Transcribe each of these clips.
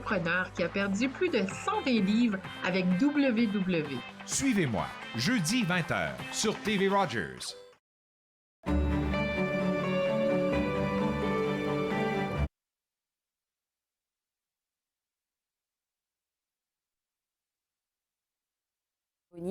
entrepreneur qui a perdu plus de 120 livres avec WW. Suivez-moi, jeudi 20h sur TV Rogers.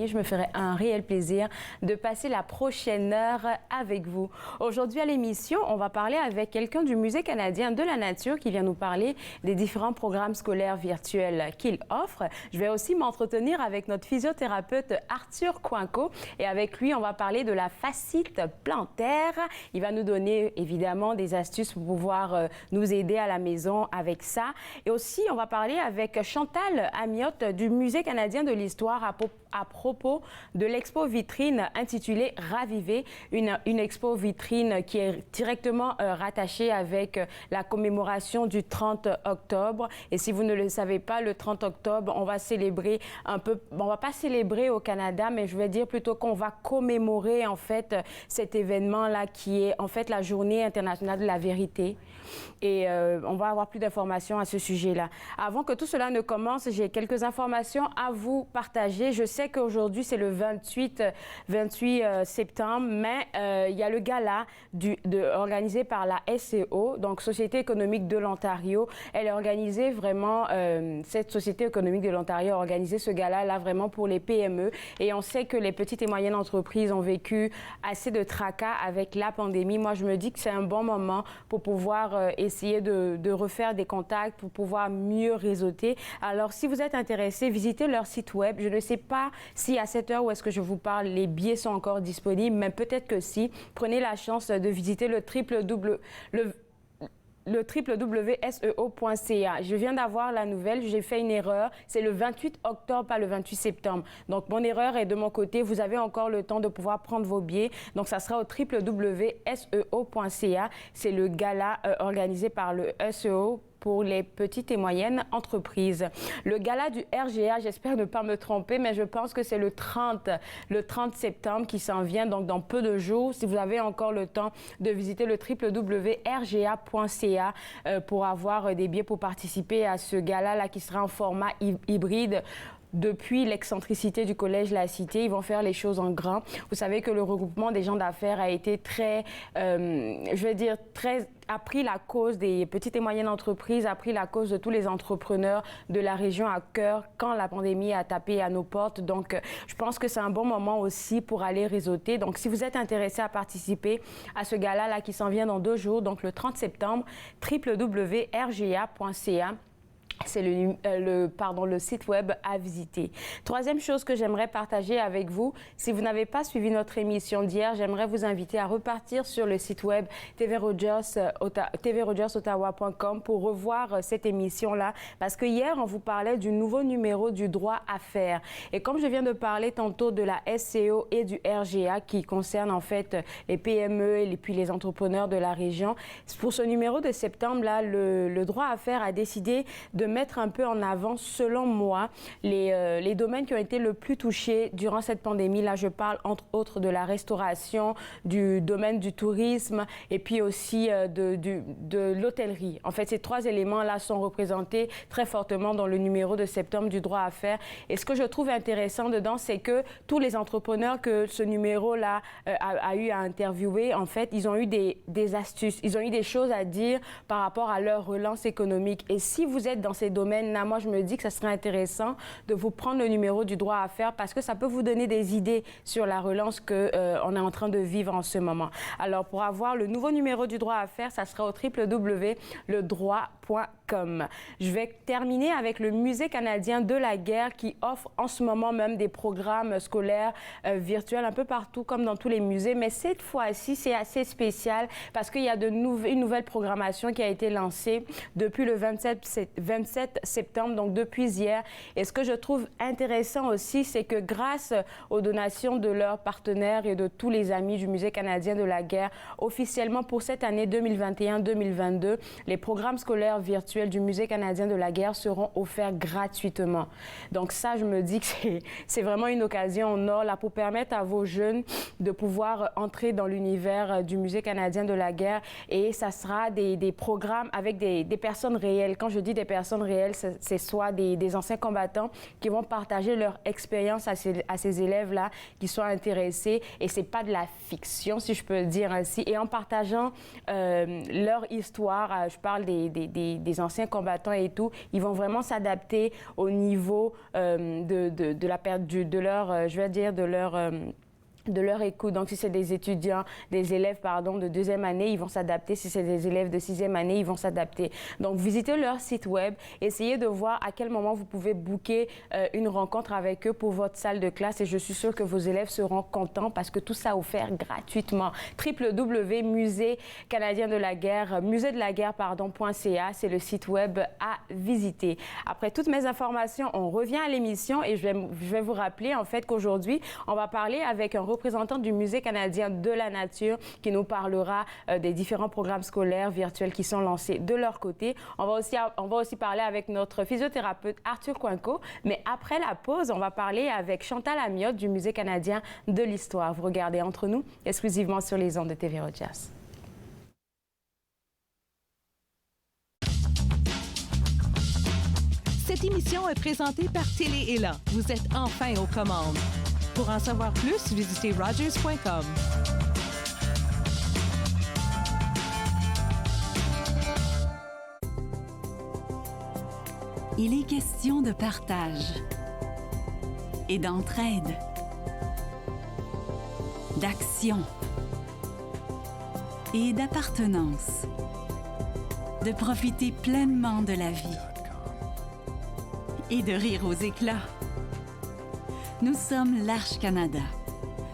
Je me ferai un réel plaisir de passer la prochaine heure avec vous. Aujourd'hui à l'émission, on va parler avec quelqu'un du Musée canadien de la nature qui vient nous parler des différents programmes scolaires virtuels qu'il offre. Je vais aussi m'entretenir avec notre physiothérapeute Arthur Coinco et avec lui, on va parler de la fascite plantaire. Il va nous donner évidemment des astuces pour pouvoir nous aider à la maison avec ça. Et aussi, on va parler avec Chantal Amiotte du Musée canadien de l'histoire à propos de l'expo vitrine intitulée Raviver, une expo vitrine qui est directement rattachée avec la commémoration du 30 octobre. Et si vous ne le savez pas, le 30 octobre, on va célébrer un peu, on va pas célébrer au Canada, mais je vais dire plutôt qu'on va commémorer en fait cet événement-là qui est en fait la Journée internationale de la vérité. Et on va avoir plus d'informations à ce sujet-là. Avant que tout cela ne commence, j'ai quelques informations à vous partager. Je sais qu'aujourd'hui, c'est le 28 septembre, mais il y a le gala organisé par la SEO, donc Société économique de l'Ontario. Elle a organisé vraiment, cette Société économique de l'Ontario a organisé ce gala-là vraiment pour les PME. Et on sait que les petites et moyennes entreprises ont vécu assez de tracas avec la pandémie. Moi, je me dis que c'est un bon moment pour pouvoir essayer de refaire des contacts, pour pouvoir mieux réseauter. Alors, si vous êtes intéressé, visitez leur site web. Je ne sais pas si à cette heure où est-ce que je vous parle, les billets sont encore disponibles, mais peut-être que si. Prenez la chance de visiter le www.seo.ca. Je viens d'avoir la nouvelle, j'ai fait une erreur. C'est le 28 octobre, pas le 28 septembre. Donc, mon erreur est de mon côté. Vous avez encore le temps de pouvoir prendre vos billets. Donc, ça sera au www.seo.ca. C'est le gala organisé par le SEO pour les petites et moyennes entreprises. Le gala du RGA, j'espère ne pas me tromper, mais je pense que c'est le 30 septembre qui s'en vient, donc dans peu de jours. Si vous avez encore le temps de visiter le www.rga.ca pour avoir des billets pour participer à ce gala-là qui sera en format hybride. Depuis l'excentricité du Collège La Cité, ils vont faire les choses en grand. Vous savez que le regroupement des gens d'affaires a été très, a pris la cause des petites et moyennes entreprises, a pris la cause de tous les entrepreneurs de la région à cœur quand la pandémie a tapé à nos portes. Donc, je pense que c'est un bon moment aussi pour aller réseauter. Donc, si vous êtes intéressé à participer à ce gala-là qui s'en vient dans 2 jours, donc le 30 septembre, www.rga.ca. C'est le site web à visiter. Troisième chose que j'aimerais partager avec vous, si vous n'avez pas suivi notre émission d'hier, j'aimerais vous inviter à repartir sur le site web tvrogersottawa.com pour revoir cette émission-là. Parce que hier, on vous parlait du nouveau numéro du droit à faire. Et comme je viens de parler tantôt de la SCO et du RGA qui concerne en fait les PME et puis les entrepreneurs de la région, pour ce numéro de septembre-là, le droit à faire a décidé de mettre un peu en avant, selon moi, les domaines qui ont été le plus touchés durant cette pandémie. Là, je parle entre autres de la restauration, du domaine du tourisme et puis aussi de l'hôtellerie. En fait, ces 3 éléments-là sont représentés très fortement dans le numéro de septembre du droit à faire. Et ce que je trouve intéressant dedans, c'est que tous les entrepreneurs que ce numéro-là a eu à interviewer, en fait, ils ont eu des astuces, ils ont eu des choses à dire par rapport à leur relance économique. Et si vous êtes dans ces domaines-là, moi, je me dis que ça serait intéressant de vous prendre le numéro du droit à faire parce que ça peut vous donner des idées sur la relance qu'on est en train de vivre en ce moment. Alors, pour avoir le nouveau numéro du droit à faire, ça sera au www.ledroit.com. Je vais terminer avec le Musée canadien de la guerre qui offre en ce moment même des programmes scolaires virtuels un peu partout, comme dans tous les musées. Mais cette fois-ci, c'est assez spécial parce qu'il y a une nouvelle programmation qui a été lancée depuis le 27 septembre, donc depuis hier. Et ce que je trouve intéressant aussi, c'est que grâce aux donations de leurs partenaires et de tous les amis du Musée canadien de la guerre, officiellement pour cette année 2021-2022, les programmes scolaires virtuels du Musée canadien de la guerre seront offerts gratuitement. Donc ça, je me dis que c'est vraiment une occasion en or là pour permettre à vos jeunes de pouvoir entrer dans l'univers du Musée canadien de la guerre et ça sera des programmes avec des personnes réelles. Quand je dis des personnes personnes réelles, c'est soit des anciens combattants qui vont partager leur expérience à ces élèves-là qui sont intéressés. Et c'est pas de la fiction, si je peux dire ainsi. Et en partageant leur histoire, je parle des anciens combattants et tout, ils vont vraiment s'adapter au niveau de la perte de leur, je vais dire, de leur écoute. Donc, si c'est des étudiants, des élèves, pardon, de 2e année, ils vont s'adapter. Si c'est des élèves de 6e année, ils vont s'adapter. Donc, visitez leur site web. Essayez de voir à quel moment vous pouvez booker une rencontre avec eux pour votre salle de classe. Et je suis sûre que vos élèves seront contents parce que tout ça est offert gratuitement. www.musédelagaire.ca, c'est le site web à visiter. Après toutes mes informations, on revient à l'émission et je vais vous rappeler en fait qu'aujourd'hui, on va parler avec un représentant du Musée canadien de la nature qui nous parlera des différents programmes scolaires virtuels qui sont lancés de leur côté. On va aussi parler avec notre physiothérapeute Arthur Coinco, mais après la pause, on va parler avec Chantal Amiotte du Musée canadien de l'histoire. Vous regardez Entre nous, exclusivement sur les ondes de TV Rogers. Cette émission est présentée par Télé-Élan. Vous êtes enfin aux commandes. Pour en savoir plus, visitez rogers.com. Il est question de partage et d'entraide, d'action et d'appartenance, de profiter pleinement de la vie et de rire aux éclats. Nous sommes l'Arche Canada.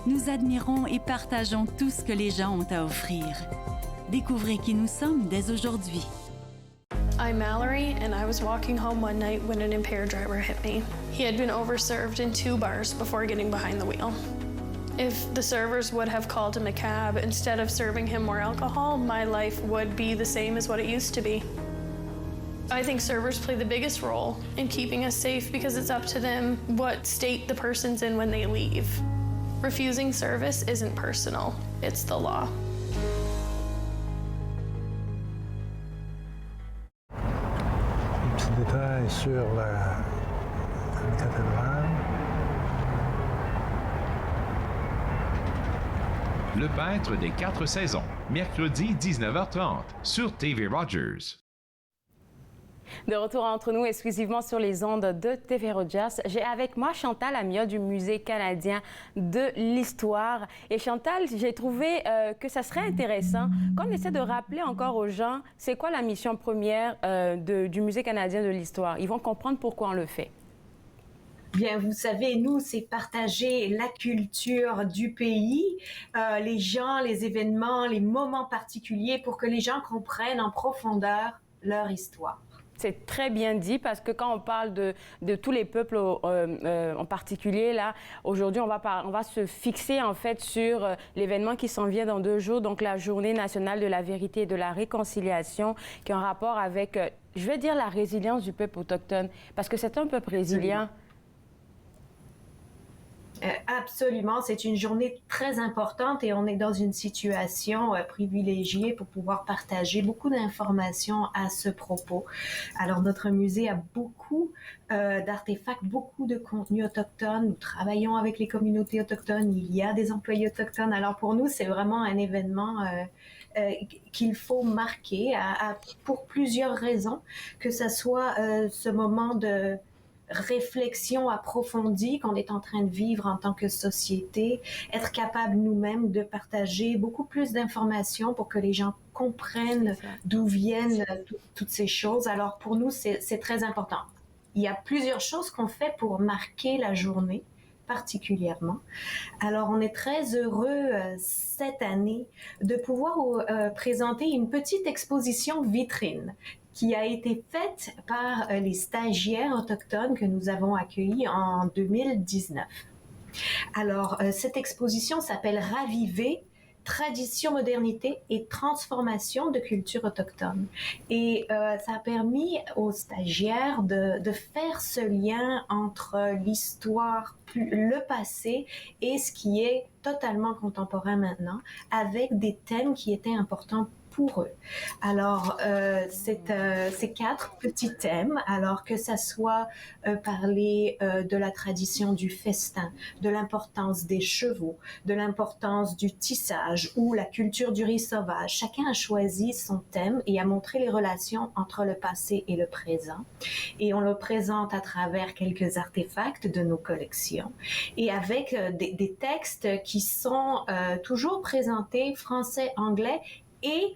Nous admirons et partageons tout ce que les gens ont à offrir. Découvrez qui nous sommes dès aujourd'hui. I'm Mallory, and I was walking home one night when an impaired driver hit me. He had been overserved in 2 bars before getting behind the wheel. If the servers would have called him a cab instead of serving him more alcohol, my life would be the same as what it used to be. I think servers play the biggest role in keeping us safe because it's up to them what state the person's in when they leave. Refusing service isn't personal, it's the law. Un petit détail sur la cathédrale. Le peintre des 4 saisons, mercredi 19h30 sur TV Rogers. De retour entre nous exclusivement sur les ondes de TV Rogers. J'ai avec moi Chantal Amiotte du Musée canadien de l'histoire. Et Chantal, j'ai trouvé que ça serait intéressant qu'on essaie de rappeler encore aux gens c'est quoi la mission première du Musée canadien de l'histoire. Ils vont comprendre pourquoi on le fait. Bien, vous savez, nous, c'est partager la culture du pays, les gens, les événements, les moments particuliers pour que les gens comprennent en profondeur leur histoire. C'est très bien dit parce que quand on parle de tous les peuples en particulier, là, aujourd'hui, on va se fixer en fait sur l'événement qui s'en vient dans 2 jours, donc la Journée nationale de la vérité et de la réconciliation, qui est en rapport avec, je vais dire, la résilience du peuple autochtone, parce que c'est un peuple résilient. Absolument, c'est une journée très importante et on est dans une situation privilégiée pour pouvoir partager beaucoup d'informations à ce propos. Alors notre musée a beaucoup d'artefacts, beaucoup de contenus autochtones. Nous travaillons avec les communautés autochtones, il y a des employés autochtones. Alors pour nous, c'est vraiment un événement qu'il faut marquer pour plusieurs raisons, que ce soit ce moment de réflexion approfondie qu'on est en train de vivre en tant que société, être capable nous-mêmes de partager beaucoup plus d'informations pour que les gens comprennent d'où viennent toutes ces choses. Alors pour nous, c'est très important. Il y a plusieurs choses qu'on fait pour marquer la journée particulièrement. Alors on est très heureux cette année de pouvoir présenter une petite exposition vitrine qui a été faite par les stagiaires autochtones que nous avons accueillis en 2019. Alors, cette exposition s'appelle « Raviver, tradition, modernité et transformation de culture autochtone ». Et ça a permis aux stagiaires de faire ce lien entre l'histoire, le passé et ce qui est totalement contemporain maintenant, avec des thèmes qui étaient importants pour eux. Alors, c'est 4 petits thèmes, alors que ça soit parler de la tradition du festin, de l'importance des chevaux, de l'importance du tissage ou la culture du riz sauvage. Chacun a choisi son thème et a montré les relations entre le passé et le présent. Et on le présente à travers quelques artefacts de nos collections et avec des textes qui sont toujours présentés français, anglais et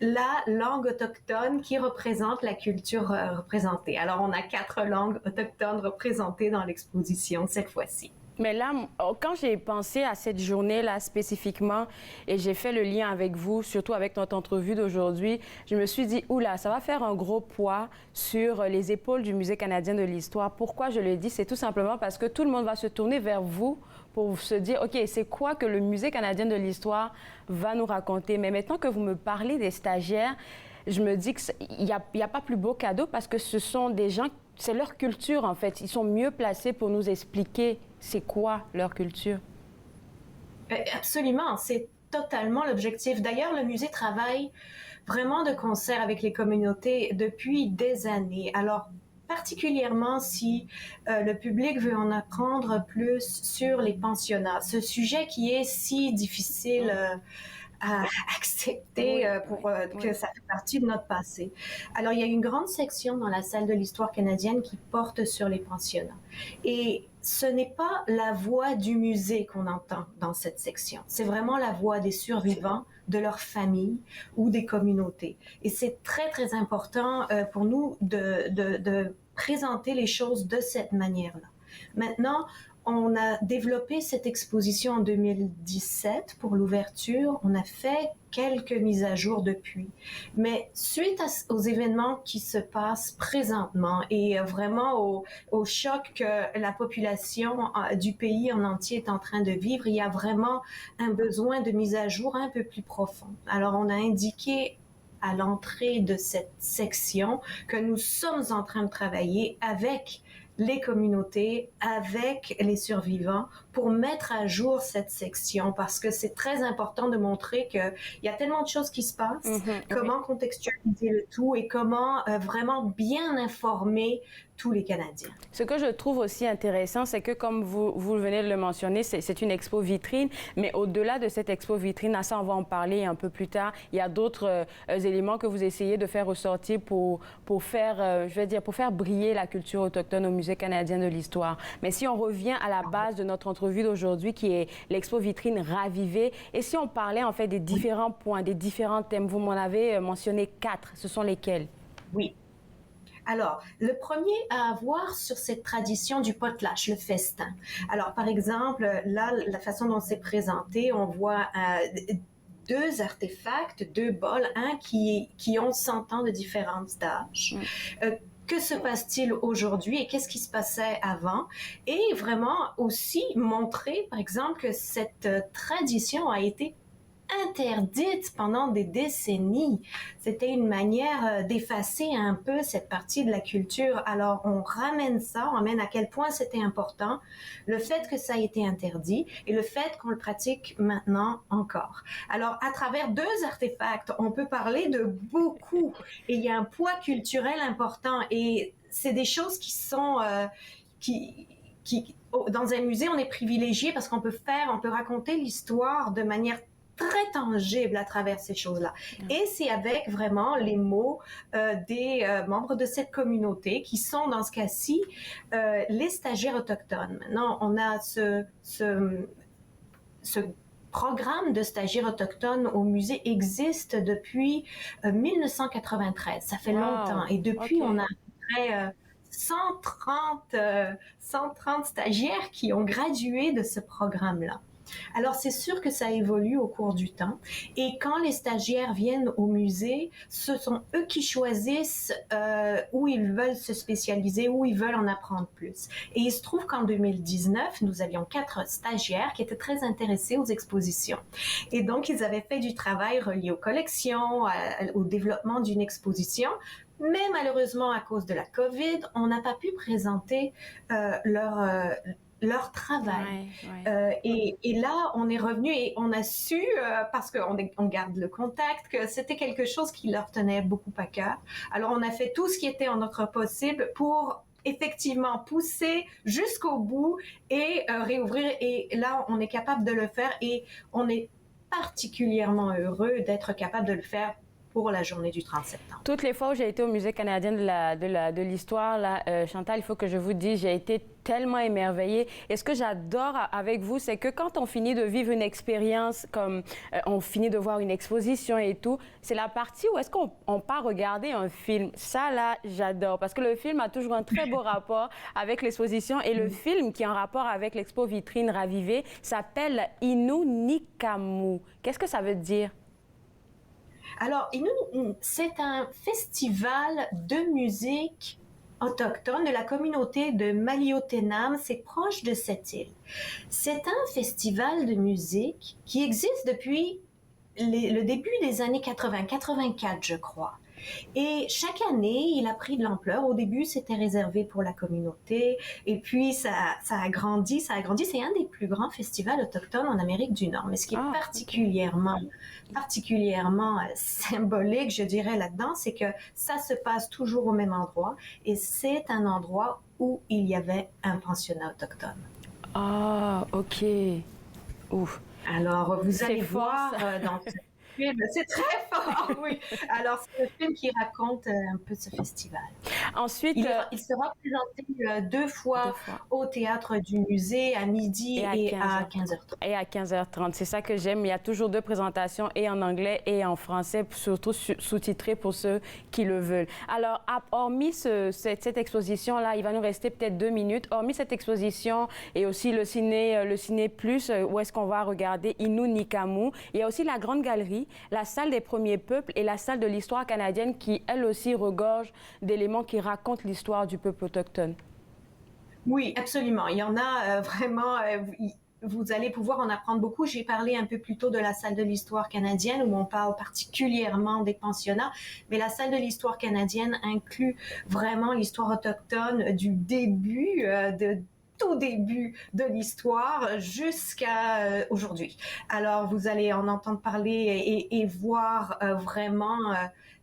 la langue autochtone qui représente la culture représentée. Alors, on a 4 langues autochtones représentées dans l'exposition cette fois-ci. Mais là, quand j'ai pensé à cette journée-là spécifiquement et j'ai fait le lien avec vous, surtout avec notre entrevue d'aujourd'hui, je me suis dit, oula, ça va faire un gros poids sur les épaules du Musée canadien de l'histoire. Pourquoi je le dis? C'est tout simplement parce que tout le monde va se tourner vers vous pour se dire, OK, c'est quoi que le Musée canadien de l'histoire va nous raconter? Mais maintenant que vous me parlez des stagiaires, je me dis qu'il n'y a pas plus beau cadeau parce que ce sont des gens, c'est leur culture en fait. Ils sont mieux placés pour nous expliquer c'est quoi leur culture. Absolument, c'est totalement l'objectif. D'ailleurs, le musée travaille vraiment de concert avec les communautés depuis des années. Alors, particulièrement si le public veut en apprendre plus sur les pensionnats, ce sujet qui est si difficile à accepter que ça fait partie de notre passé. Alors, il y a une grande section dans la salle de l'histoire canadienne qui porte sur les pensionnats. Et ce n'est pas la voix du musée qu'on entend dans cette section. C'est vraiment la voix des survivants, de leurs familles ou des communautés. Et c'est très, très important pour nous de présenter les choses de cette manière-là. Maintenant, on a développé cette exposition en 2017 pour l'ouverture. On a fait quelques mises à jour depuis. Mais suite aux événements qui se passent présentement et vraiment au choc que la population du pays en entier est en train de vivre, il y a vraiment un besoin de mise à jour un peu plus profond. Alors, on a indiqué à l'entrée de cette section que nous sommes en train de travailler avec les communautés, avec les survivants, pour mettre à jour cette section, parce que c'est très important de montrer qu'il y a tellement de choses qui se passent, comment contextualiser le tout et comment vraiment bien informer tous les Canadiens. Ce que je trouve aussi intéressant, c'est que comme vous venez de le mentionner, c'est une expo vitrine, mais au-delà de cette expo vitrine, à ça on va en parler un peu plus tard, il y a d'autres éléments que vous essayez de faire ressortir pour faire, pour faire briller la culture autochtone au Musée canadien de l'histoire. Mais si on revient à la base de notre entrevue d'aujourd'hui, qui est l'expo vitrine Raviver, et si on parlait en fait des différents points, des différents thèmes, vous m'en avez mentionné 4, ce sont lesquels? Oui. Alors, le premier à avoir sur cette tradition du potlatch, le festin. Alors, par exemple, là, la façon dont c'est présenté, on voit 2 artefacts, 2 bols, un qui ont 100 ans de différence d'âge. Que se passe-t-il aujourd'hui et qu'est-ce qui se passait avant? Et vraiment aussi montrer, par exemple, que cette tradition a été interdite pendant des décennies. C'était une manière d'effacer un peu cette partie de la culture. Alors, on ramène ça, on ramène à quel point c'était important, le fait que ça a été interdit et le fait qu'on le pratique maintenant encore. Alors, à travers 2 artefacts, on peut parler de beaucoup. Et il y a un poids culturel important et c'est des choses qui sont... dans un musée, on est privilégié parce qu'on peut raconter l'histoire de manière très tangible à travers ces choses-là. Et c'est avec vraiment les mots des membres de cette communauté qui sont, dans ce cas-ci, les stagiaires autochtones. Maintenant, on a ce programme de stagiaires autochtones au musée existe depuis 1993. Ça fait longtemps. Et depuis, on a à peu près 130 stagiaires qui ont gradué de ce programme-là. Alors, c'est sûr que ça évolue au cours du temps. Et quand les stagiaires viennent au musée, ce sont eux qui choisissent où ils veulent se spécialiser, où ils veulent en apprendre plus. Et il se trouve qu'en 2019, nous avions 4 stagiaires qui étaient très intéressés aux expositions. Et donc, ils avaient fait du travail relié aux collections, au développement d'une exposition. Mais malheureusement, à cause de la COVID, on n'a pas pu présenter leur travail. Ouais, ouais. Et là, on est revenu et on a su, parce on garde le contact, que c'était quelque chose qui leur tenait beaucoup à cœur. Alors, on a fait tout ce qui était en notre possible pour effectivement pousser jusqu'au bout et réouvrir. Et là, on est capable de le faire et on est particulièrement heureux d'être capable de le faire pour la journée du 30 septembre. Toutes les fois où j'ai été au Musée canadien de l'histoire, Chantal, il faut que je vous dise, j'ai été tellement émerveillée. Et ce que j'adore avec vous, c'est que quand on finit de vivre une expérience, comme on finit de voir une exposition et tout, c'est la partie où est-ce qu'on part regarder un film. Ça, là, j'adore, parce que le film a toujours un très beau rapport avec l'exposition. Et le film qui est en rapport avec l'expo vitrine ravivée s'appelle Innu Nikamu. Qu'est-ce que ça veut dire? Alors, c'est un festival de musique autochtone de la communauté de Maliotenam. C'est proche de cette île. C'est un festival de musique qui existe depuis le début des années 80-84, je crois. Et chaque année, il a pris de l'ampleur. Au début, c'était réservé pour la communauté. Et puis, ça a grandi, ça a grandi. C'est un des plus grands festivals autochtones en Amérique du Nord. Mais ce qui est particulièrement symbolique, je dirais, là-dedans, c'est que ça se passe toujours au même endroit. Et c'est un endroit où il y avait un pensionnat autochtone. Ah, OK. Ouf. Alors, vous allez voir dans ce film, c'est très fort, oui. Alors, c'est un film qui raconte un peu ce festival. Ensuite, il sera présenté deux fois au Théâtre du Musée, à midi et à 15h30. Et à 15h30, c'est ça que j'aime. Il y a toujours deux présentations, et en anglais et en français, surtout sous-titrées pour ceux qui le veulent. Alors, hormis cette exposition-là, il va nous rester peut-être 2 minutes. Hormis cette exposition et aussi le ciné plus, où est-ce qu'on va regarder Innu Nikamu, il y a aussi la Grande Galerie, la salle des premiers peuples et la salle de l'histoire canadienne qui, elle aussi, regorge d'éléments qui racontent l'histoire du peuple autochtone. Oui, absolument. Il y en a vraiment... vous allez pouvoir en apprendre beaucoup. J'ai parlé un peu plus tôt de la salle de l'histoire canadienne où on parle particulièrement des pensionnats, mais la salle de l'histoire canadienne inclut vraiment l'histoire autochtone du début tout début de l'histoire jusqu'à aujourd'hui. Alors, vous allez en entendre parler et voir vraiment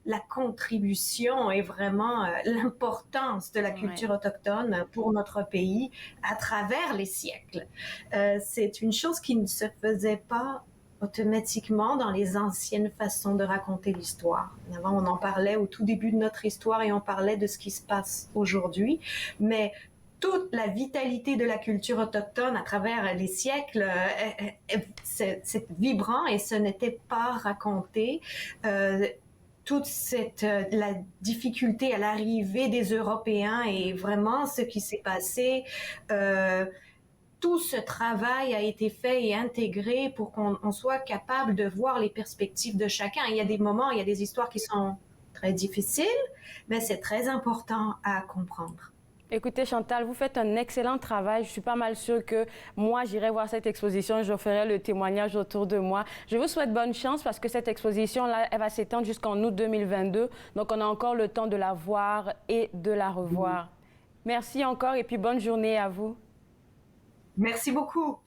la contribution et vraiment l'importance de la culture autochtone pour notre pays à travers les siècles. C'est une chose qui ne se faisait pas automatiquement dans les anciennes façons de raconter l'histoire. Avant, on en parlait au tout début de notre histoire et on parlait de ce qui se passe aujourd'hui, mais toute la vitalité de la culture autochtone à travers les siècles, c'est vibrant et ce n'était pas raconté. Toute la difficulté à l'arrivée des Européens et vraiment ce qui s'est passé, tout ce travail a été fait et intégré pour qu'on soit capable de voir les perspectives de chacun. Il y a des moments, il y a des histoires qui sont très difficiles, mais c'est très important à comprendre. Écoutez, Chantal, vous faites un excellent travail. Je suis pas mal sûre que moi, j'irai voir cette exposition et je ferai le témoignage autour de moi. Je vous souhaite bonne chance parce que cette exposition-là, elle va s'étendre jusqu'en août 2022. Donc, on a encore le temps de la voir et de la revoir. Merci encore et puis bonne journée à vous. Merci beaucoup.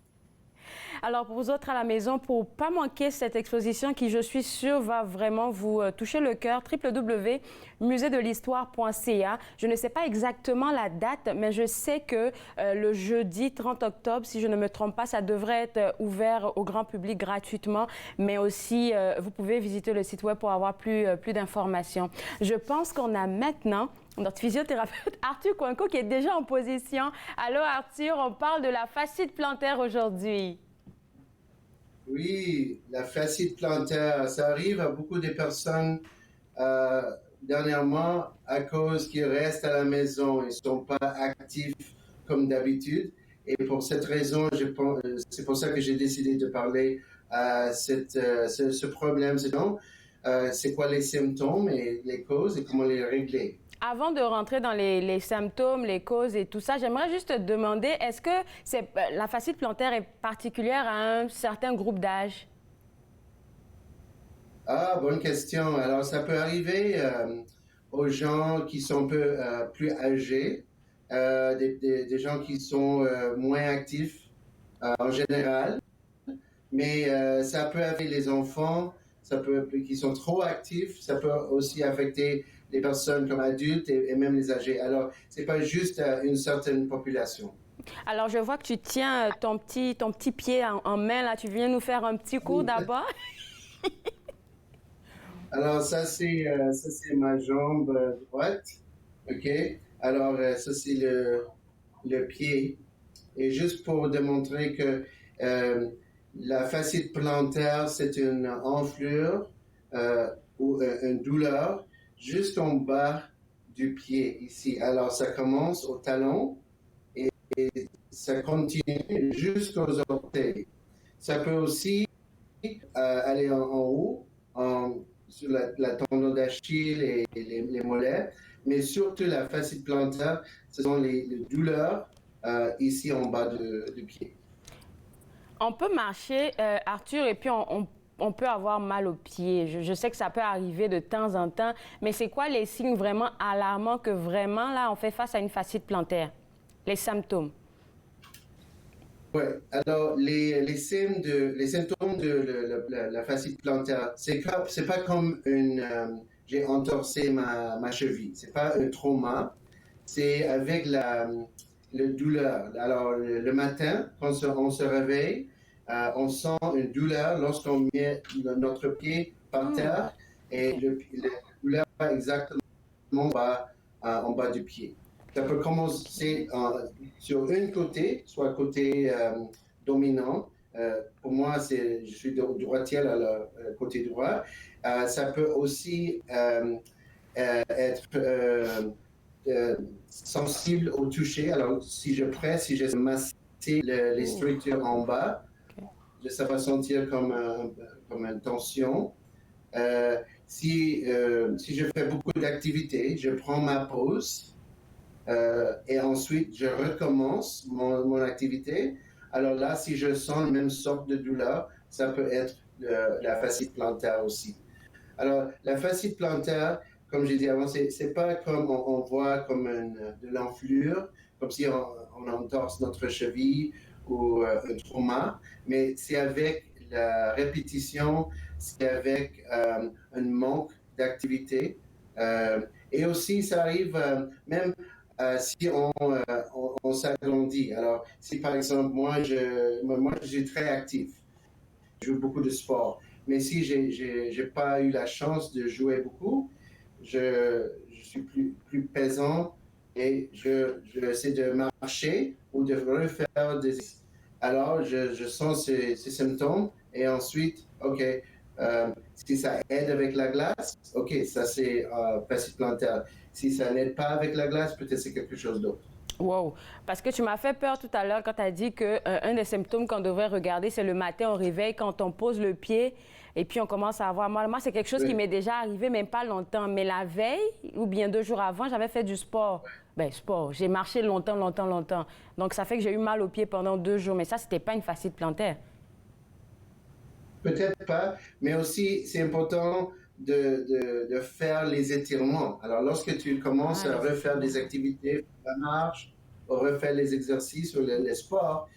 Alors, pour vous autres à la maison, pour ne pas manquer cette exposition qui, je suis sûre, va vraiment vous toucher le cœur, www.museedelhistoire.ca. Je ne sais pas exactement la date, mais je sais que le jeudi 30 octobre, si je ne me trompe pas, ça devrait être ouvert au grand public gratuitement, mais aussi, vous pouvez visiter le site web pour avoir plus d'informations. Je pense qu'on a maintenant notre physiothérapeute Arthur Coinco qui est déjà en position. Allô Arthur, on parle de la fascite plantaire aujourd'hui. Oui, la fascite plantaire, ça arrive à beaucoup de personnes dernièrement à cause qu'ils restent à la maison et ne sont pas actifs comme d'habitude. Et pour cette raison, c'est pour ça que j'ai décidé de parler à ce problème. C'est quoi les symptômes et les causes et comment les régler. Avant de rentrer dans les symptômes, les causes et tout ça, j'aimerais juste te demander, est-ce que la fascite plantaire est particulière à un certain groupe d'âge? Ah, bonne question. Alors, ça peut arriver aux gens qui sont un peu plus âgés, des gens qui sont moins actifs en général, mais ça peut affecter les enfants, qui sont trop actifs, ça peut aussi affecter les personnes comme adultes et même les âgés. Alors, c'est pas juste une certaine population. Alors, je vois que tu tiens ton petit pied en main, là. Tu viens nous faire un petit cours d'abord. Alors, ça, c'est ma jambe droite. OK? Alors, ça, c'est le pied. Et juste pour démontrer que la fasciite plantaire, c'est une enflure ou une douleur juste en bas du pied, ici. Alors, ça commence au talon et ça continue jusqu'aux orteils. Ça peut aussi aller en haut, sur la tendon d'Achille et les mollets, mais surtout la fasciite plantaire, ce sont les douleurs ici en bas du pied. On peut marcher, Arthur, et puis on peut avoir mal aux pieds. Je sais que ça peut arriver de temps en temps, mais c'est quoi les signes vraiment alarmants que vraiment, là, on fait face à une fasciite plantaire? Les symptômes? Oui, alors les symptômes de la fasciite plantaire, c'est pas comme j'ai entorsé ma cheville, c'est pas un trauma, c'est avec le douleur. Alors le matin, quand on se réveille, on sent une douleur lorsqu'on met notre pied par terre et la douleur exactement en bas du pied. Ça peut commencer sur un côté, soit côté dominant. Pour moi, je suis droitière, alors côté droit. Ça peut aussi être sensible au toucher. Alors, si je presse, si je masse les structures en bas, ça va sentir comme une tension. Si je fais beaucoup d'activités, je prends ma pause. Et ensuite, je recommence mon activité. Alors là, si je sens la même sorte de douleur, ça peut être la fasciite plantaire aussi. Alors, la fasciite plantaire, comme j'ai dit avant, c'est pas comme on voit comme de l'enflure, comme si on entorse notre cheville ou un trauma, mais c'est avec la répétition, c'est avec un manque d'activité. Et aussi, ça arrive même si on s'agrandit. Alors, si par exemple, moi, je suis très actif, je joue beaucoup de sport, mais si j'ai pas eu la chance de jouer beaucoup, je suis plus pesant et j'essaie de marcher ou de refaire des... Alors, je sens ces symptômes et ensuite, OK, si ça aide avec la glace, OK, ça c'est fasciite plantaire. Si ça n'aide pas avec la glace, peut-être c'est quelque chose d'autre. Wow! Parce que tu m'as fait peur tout à l'heure quand tu as dit qu'un des symptômes qu'on devrait regarder, c'est le matin au réveil, quand on pose le pied et puis on commence à avoir mal. Moi, c'est quelque chose qui m'est déjà arrivé, même pas longtemps. Mais la veille, ou bien 2 jours avant, j'avais fait du sport. Ben, sport. J'ai marché longtemps. Donc, ça fait que j'ai eu mal aux pieds pendant 2 jours. Mais ça, c'était pas une fasciite plantaire. Peut-être pas, mais aussi, c'est important de faire les étirements. Alors, lorsque tu commences à refaire des activités, la marche, refaire les exercices ou les sports,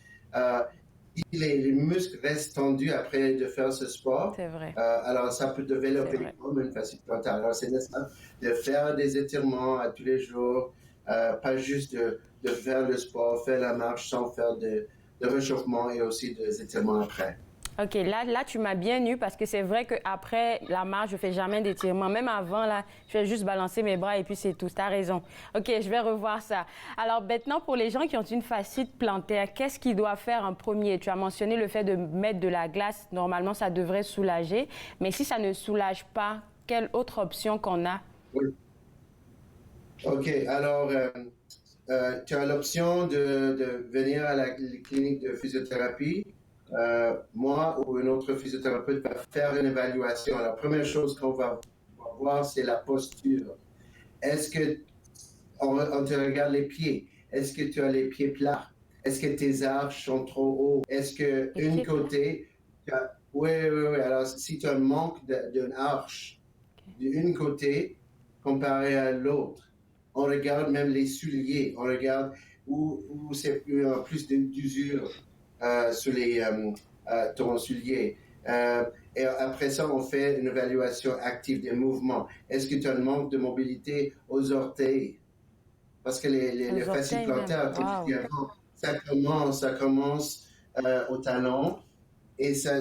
si les muscles restent tendus après de faire ce sport, alors ça peut développer comme une fasciite plantaire. Alors, c'est nécessaire de faire des étirements à tous les jours, pas juste de faire le sport, faire la marche sans faire de réchauffement et aussi des étirements après. OK, là, tu m'as bien eu parce que c'est vrai qu'après la marche, je ne fais jamais d'étirement. Même avant, là, je fais juste balancer mes bras et puis c'est tout. Tu as raison. OK, je vais revoir ça. Alors maintenant, pour les gens qui ont une fasciite plantaire, qu'est-ce qu'ils doivent faire en premier? Tu as mentionné le fait de mettre de la glace. Normalement, ça devrait soulager. Mais si ça ne soulage pas, quelle autre option qu'on a? Oui. OK, alors, tu as l'option de venir à la clinique de physiothérapie. Moi ou un autre physiothérapeute va faire une évaluation. La première chose qu'on va voir, c'est la posture. Est-ce que on te regarde les pieds? Est-ce que tu as les pieds plats? Est-ce que tes arches sont trop hauts? Est-ce que une côté, oui. Alors, si tu as un manque d'une arche d'une côté comparé à l'autre, On regarde même les souliers. On regarde où c'est plus d'usure sur ton soulier. Et après ça, on fait une évaluation active des mouvements. Est-ce que tu as un manque de mobilité aux orteils? Parce que les fascies plantaires, ça commence au talon et ça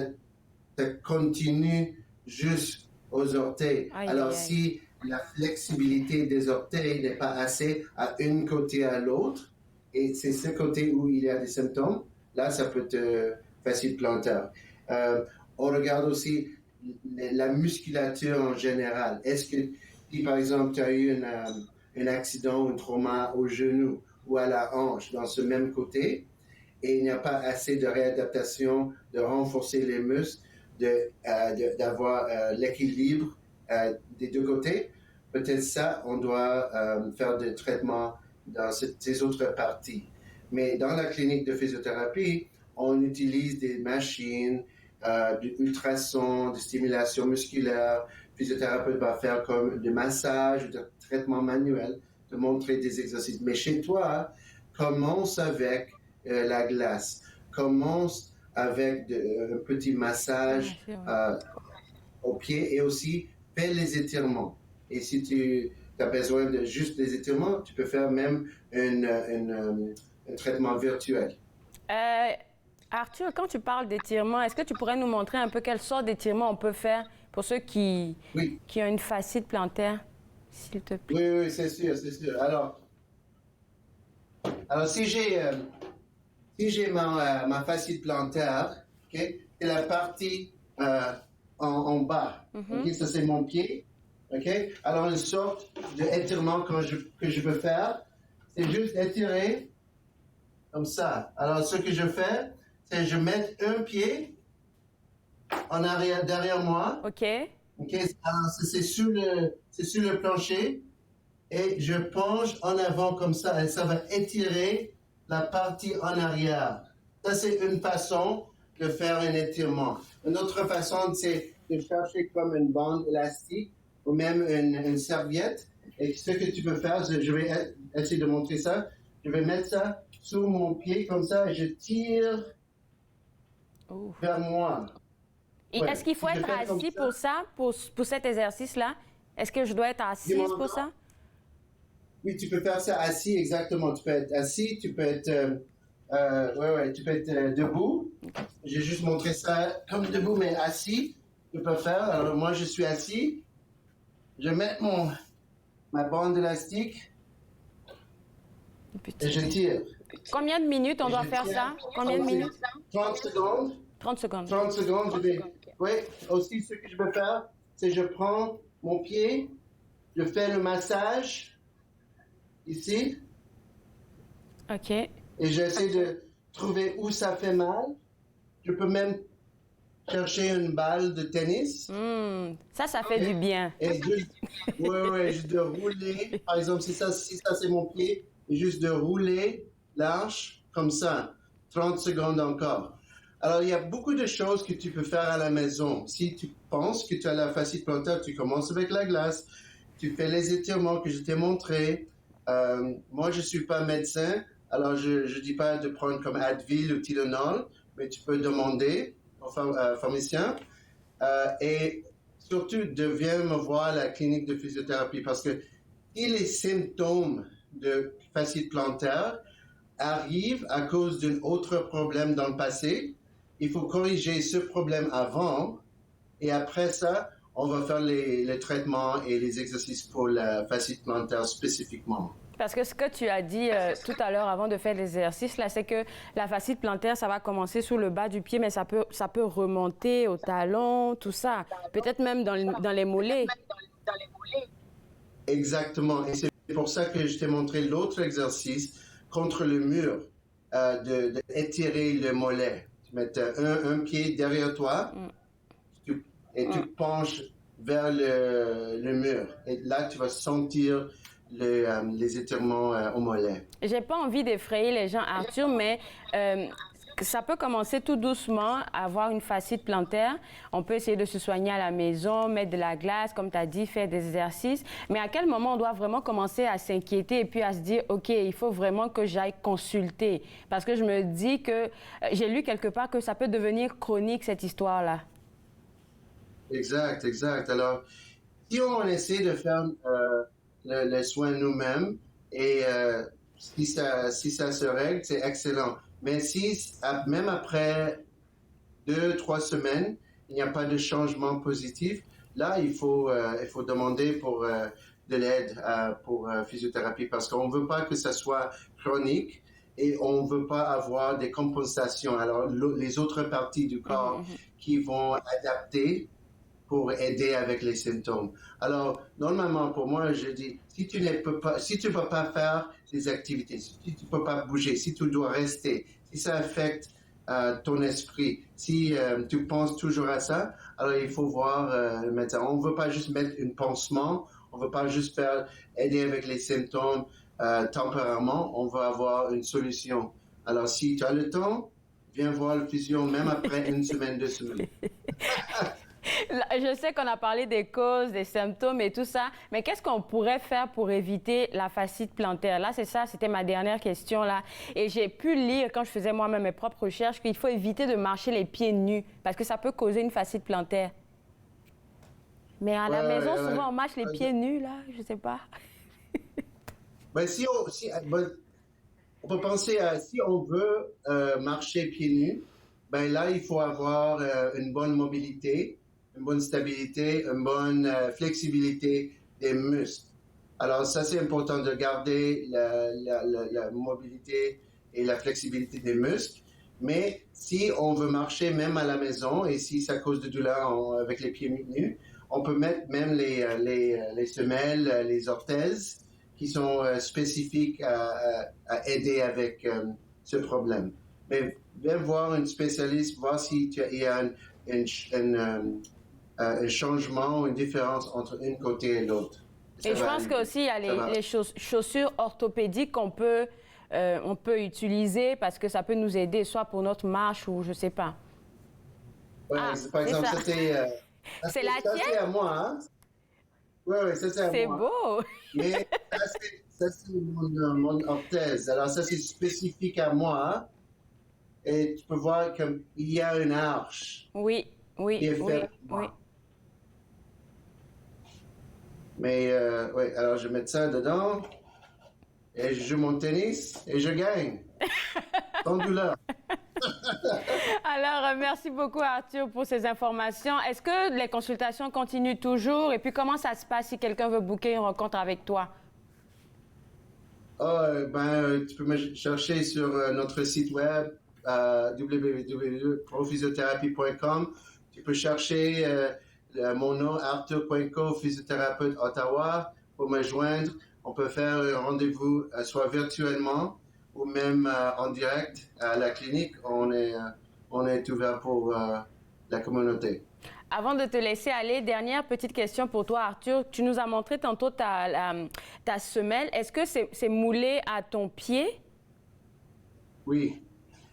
continue jusqu'aux orteils. Alors, si la flexibilité des orteils n'est pas assez à un côté à l'autre, et c'est ce côté où il y a des symptômes, là, ça peut être fascie plantaire. On regarde aussi la musculature en général. Est-ce que, si par exemple, tu as eu un accident ou un trauma au genou ou à la hanche dans ce même côté, et il n'y a pas assez de réadaptation, de renforcer les muscles, d'avoir l'équilibre des deux côtés, peut-être ça, on doit faire des traitements dans ces autres parties. Mais dans la clinique de physiothérapie, on utilise des machines, d'ultrasons, de stimulation musculaire. Le physiothérapeute va faire comme des massages, des traitements manuels, te montrer des exercices. Mais chez toi, commence avec la glace. Commence avec un petit massage au pied et aussi fais les étirements. Et si tu as besoin de juste des étirements, tu peux faire même un traitement virtuel. Arthur, quand tu parles d'étirement, est-ce que tu pourrais nous montrer un peu quelle sorte d'étirement on peut faire pour ceux qui ont une fasciite plantaire, s'il te plaît? Oui, c'est sûr, c'est sûr. Alors si j'ai ma fasciite plantaire, okay, c'est la partie en bas. Okay, ça, c'est mon pied. Okay? Alors, une sorte d'étirement que je peux faire, c'est juste étirer comme ça. Alors, ce que je fais, c'est je mets un pied en arrière, derrière moi. OK. Alors, c'est sur le plancher et je penche en avant comme ça et ça va étirer la partie en arrière. Ça, c'est une façon de faire un étirement. Une autre façon, c'est de chercher comme une bande élastique ou même une serviette. Et ce que tu peux faire, je vais essayer de montrer ça. Je vais mettre ça sur mon pied comme ça et je tire vers moi. Et est-ce qu'il faut être assis pour ça, pour cet exercice-là? Est-ce que je dois être assise pour ça? Oui, tu peux faire ça assis, exactement. Tu peux être assis, tu peux être, tu peux être debout. J'ai juste montré ça comme debout, mais assis. Tu peux faire. Alors moi, je suis assis. Je mets ma bande élastique et je tire. Combien de minutes on doit faire ça? Combien de minutes? 30 secondes. 30 secondes. 30 secondes. Oui, aussi, ce que je vais faire, c'est je prends mon pied, je fais le massage ici. OK. Et j'essaie de trouver où ça fait mal. Je peux même chercher une balle de tennis. Ça fait du bien. Et juste de rouler. Par exemple, si ça c'est mon pied, et juste de rouler l'arche comme ça. 30 secondes encore. Alors, il y a beaucoup de choses que tu peux faire à la maison. Si tu penses que tu as la fasciite plantaire, tu commences avec la glace. Tu fais les étirements que je t'ai montrés. Moi, je ne suis pas médecin, alors je ne dis pas de prendre comme Advil ou Tylenol, mais tu peux demander au pharmacien. Et surtout, viens me voir à la clinique de physiothérapie parce que si les symptômes de fasciite plantaire arrivent à cause d'un autre problème dans le passé, il faut corriger ce problème avant et après ça, on va faire les traitements et les exercices pour la fasciite plantaire spécifiquement. Parce que ce que tu as dit tout à l'heure avant de faire l'exercice, là, c'est que la fasciite plantaire, ça va commencer sous le bas du pied, mais ça peut remonter au talon, tout ça. Peut-être même dans les mollets. Exactement. Et c'est pour ça que je t'ai montré l'autre exercice contre le mur, d'étirer le mollet. Tu mets un pied derrière toi et tu penches vers le mur. Et là, tu vas sentir les étirements au mollet. J'ai pas envie d'effrayer les gens, Arthur, mais ça peut commencer tout doucement, avoir une fascite plantaire. On peut essayer de se soigner à la maison, mettre de la glace, comme tu as dit, faire des exercices. Mais à quel moment on doit vraiment commencer à s'inquiéter et puis à se dire, OK, il faut vraiment que j'aille consulter? Parce que je me dis que j'ai lu quelque part que ça peut devenir chronique, cette histoire-là. Exact, exact. Alors, si on essaie de faire le soin nous-mêmes et si ça se règle, c'est excellent. Mais si, même après 2-3 semaines, il n'y a pas de changement positif, là, il faut demander pour de l'aide pour physiothérapie parce qu'on ne veut pas que ça soit chronique et on ne veut pas avoir des compensations. Alors, les autres parties du corps qui vont adapter pour aider avec les symptômes. Alors, normalement, pour moi, je dis, si tu ne peux pas faire des activités, si tu ne peux pas bouger, si tu dois rester, si ça affecte ton esprit, si tu penses toujours à ça, alors il faut voir le médecin. On ne veut pas juste mettre un pansement, on ne veut pas juste aider avec les symptômes temporairement, on veut avoir une solution. Alors, si tu as le temps, viens voir le physio même après 1 semaine, 2 semaines. Je sais qu'on a parlé des causes, des symptômes et tout ça, mais qu'est-ce qu'on pourrait faire pour éviter la fascite plantaire? Là, c'est ça, c'était ma dernière question là. Et j'ai pu lire, quand je faisais moi-même mes propres recherches, qu'il faut éviter de marcher les pieds nus parce que ça peut causer une fascite plantaire. Mais à la maison, souvent, on marche les pieds nus, là, je sais pas. Ben, on peut penser à, si on veut marcher pieds nus, ben là, il faut avoir une bonne mobilité, une bonne stabilité, une bonne flexibilité des muscles. Alors ça, c'est important de garder la mobilité et la flexibilité des muscles. Mais si on veut marcher même à la maison et si ça cause de douleur avec les pieds nus, on peut mettre même les semelles, les orthèses qui sont spécifiques à aider avec ce problème. Mais viens voir un spécialiste, voir s'il y a un changement, une différence entre un côté et l'autre. Et je pense qu'aussi, il y a les chaussures orthopédiques qu'on peut utiliser parce que ça peut nous aider, soit pour notre marche ou je ne sais pas. Ouais, par exemple, ça c'est... c'est la tienne? Ça, c'est à moi, hein? Oui, ça, c'est à moi. C'est beau! Mais ça, c'est mon orthèse. Alors, ça, c'est spécifique à moi. Et tu peux voir qu'il y a une arche. Oui. Qui est faite pour moi. Mais, alors je mets ça dedans. Et je joue mon tennis et je gagne. Sans douleur. Alors, merci beaucoup Arthur pour ces informations. Est-ce que les consultations continuent toujours? Et puis, comment ça se passe si quelqu'un veut booker une rencontre avec toi? Tu peux me chercher sur notre site web www.prophysiothérapie.com. Tu peux chercher mon nom, Arthur Cuenco, physiothérapeute Ottawa, pour me joindre. On peut faire un rendez-vous soit virtuellement ou même en direct à la clinique. On est ouvert pour la communauté. Avant de te laisser aller, dernière petite question pour toi, Arthur. Tu nous as montré tantôt ta semelle. Est-ce que c'est moulé à ton pied? Oui.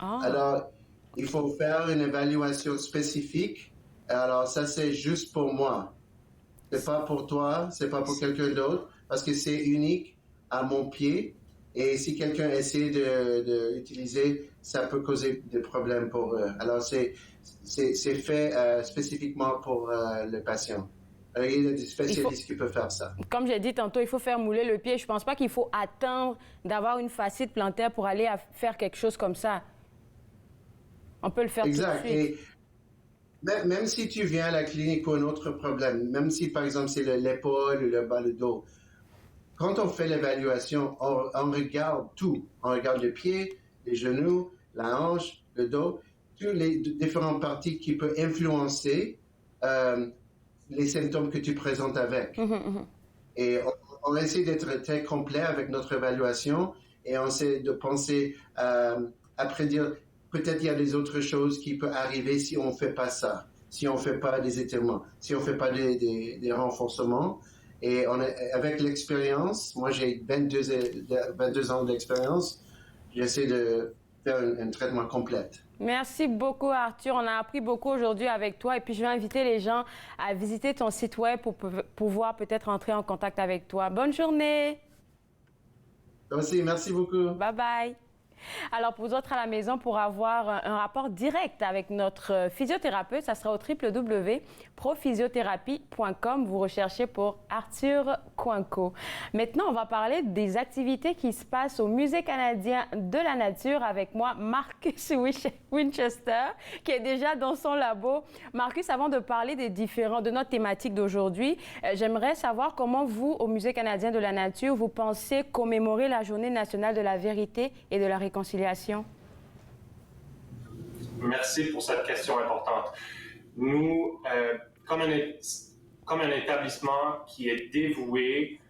Oh. Alors, il faut faire une évaluation spécifique. Alors, ça, c'est juste pour moi. C'est pas pour toi, c'est pas pour quelqu'un d'autre, parce que c'est unique à mon pied. Et si quelqu'un essaie de l'utiliser, ça peut causer des problèmes pour eux. Alors, c'est fait spécifiquement pour le patient. Alors, il y a des spécialistes qui peuvent faire ça. Comme j'ai dit tantôt, il faut faire mouler le pied. Je ne pense pas qu'il faut attendre d'avoir une fascite plantaire pour aller faire quelque chose comme ça. On peut le faire tout de suite. Et même si tu viens à la clinique pour un autre problème, même si, par exemple, c'est l'épaule ou le bas du dos, quand on fait l'évaluation, on regarde tout. On regarde le pied, les genoux, la hanche, le dos, toutes les différentes parties qui peuvent influencer les symptômes que tu présentes avec. Et on essaie d'être très complet avec notre évaluation et on essaie de penser à prédire peut-être il y a des autres choses qui peuvent arriver si on ne fait pas ça, si on ne fait pas des étirements, si on ne fait pas des renforcements. Et avec l'expérience, moi j'ai 22 ans d'expérience, j'essaie de faire un traitement complet. Merci beaucoup, Arthur. On a appris beaucoup aujourd'hui avec toi. Et puis, je vais inviter les gens à visiter ton site web pour pouvoir peut-être entrer en contact avec toi. Bonne journée. Merci, merci beaucoup. Bye bye. Alors, pour vous autres à la maison, pour avoir un rapport direct avec notre physiothérapeute, ça sera au www.prophysiothérapie.com. Vous recherchez pour Arthur Coinco. Maintenant, on va parler des activités qui se passent au Musée canadien de la nature avec moi, Marcus Winchester, qui est déjà dans son labo. Marcus, avant de parler de notre thématique d'aujourd'hui, j'aimerais savoir comment vous, au Musée canadien de la nature, vous pensez commémorer la Journée nationale de la vérité et de la réconciliation? Merci pour cette question importante. Nous, comme un établissement qui est dévoué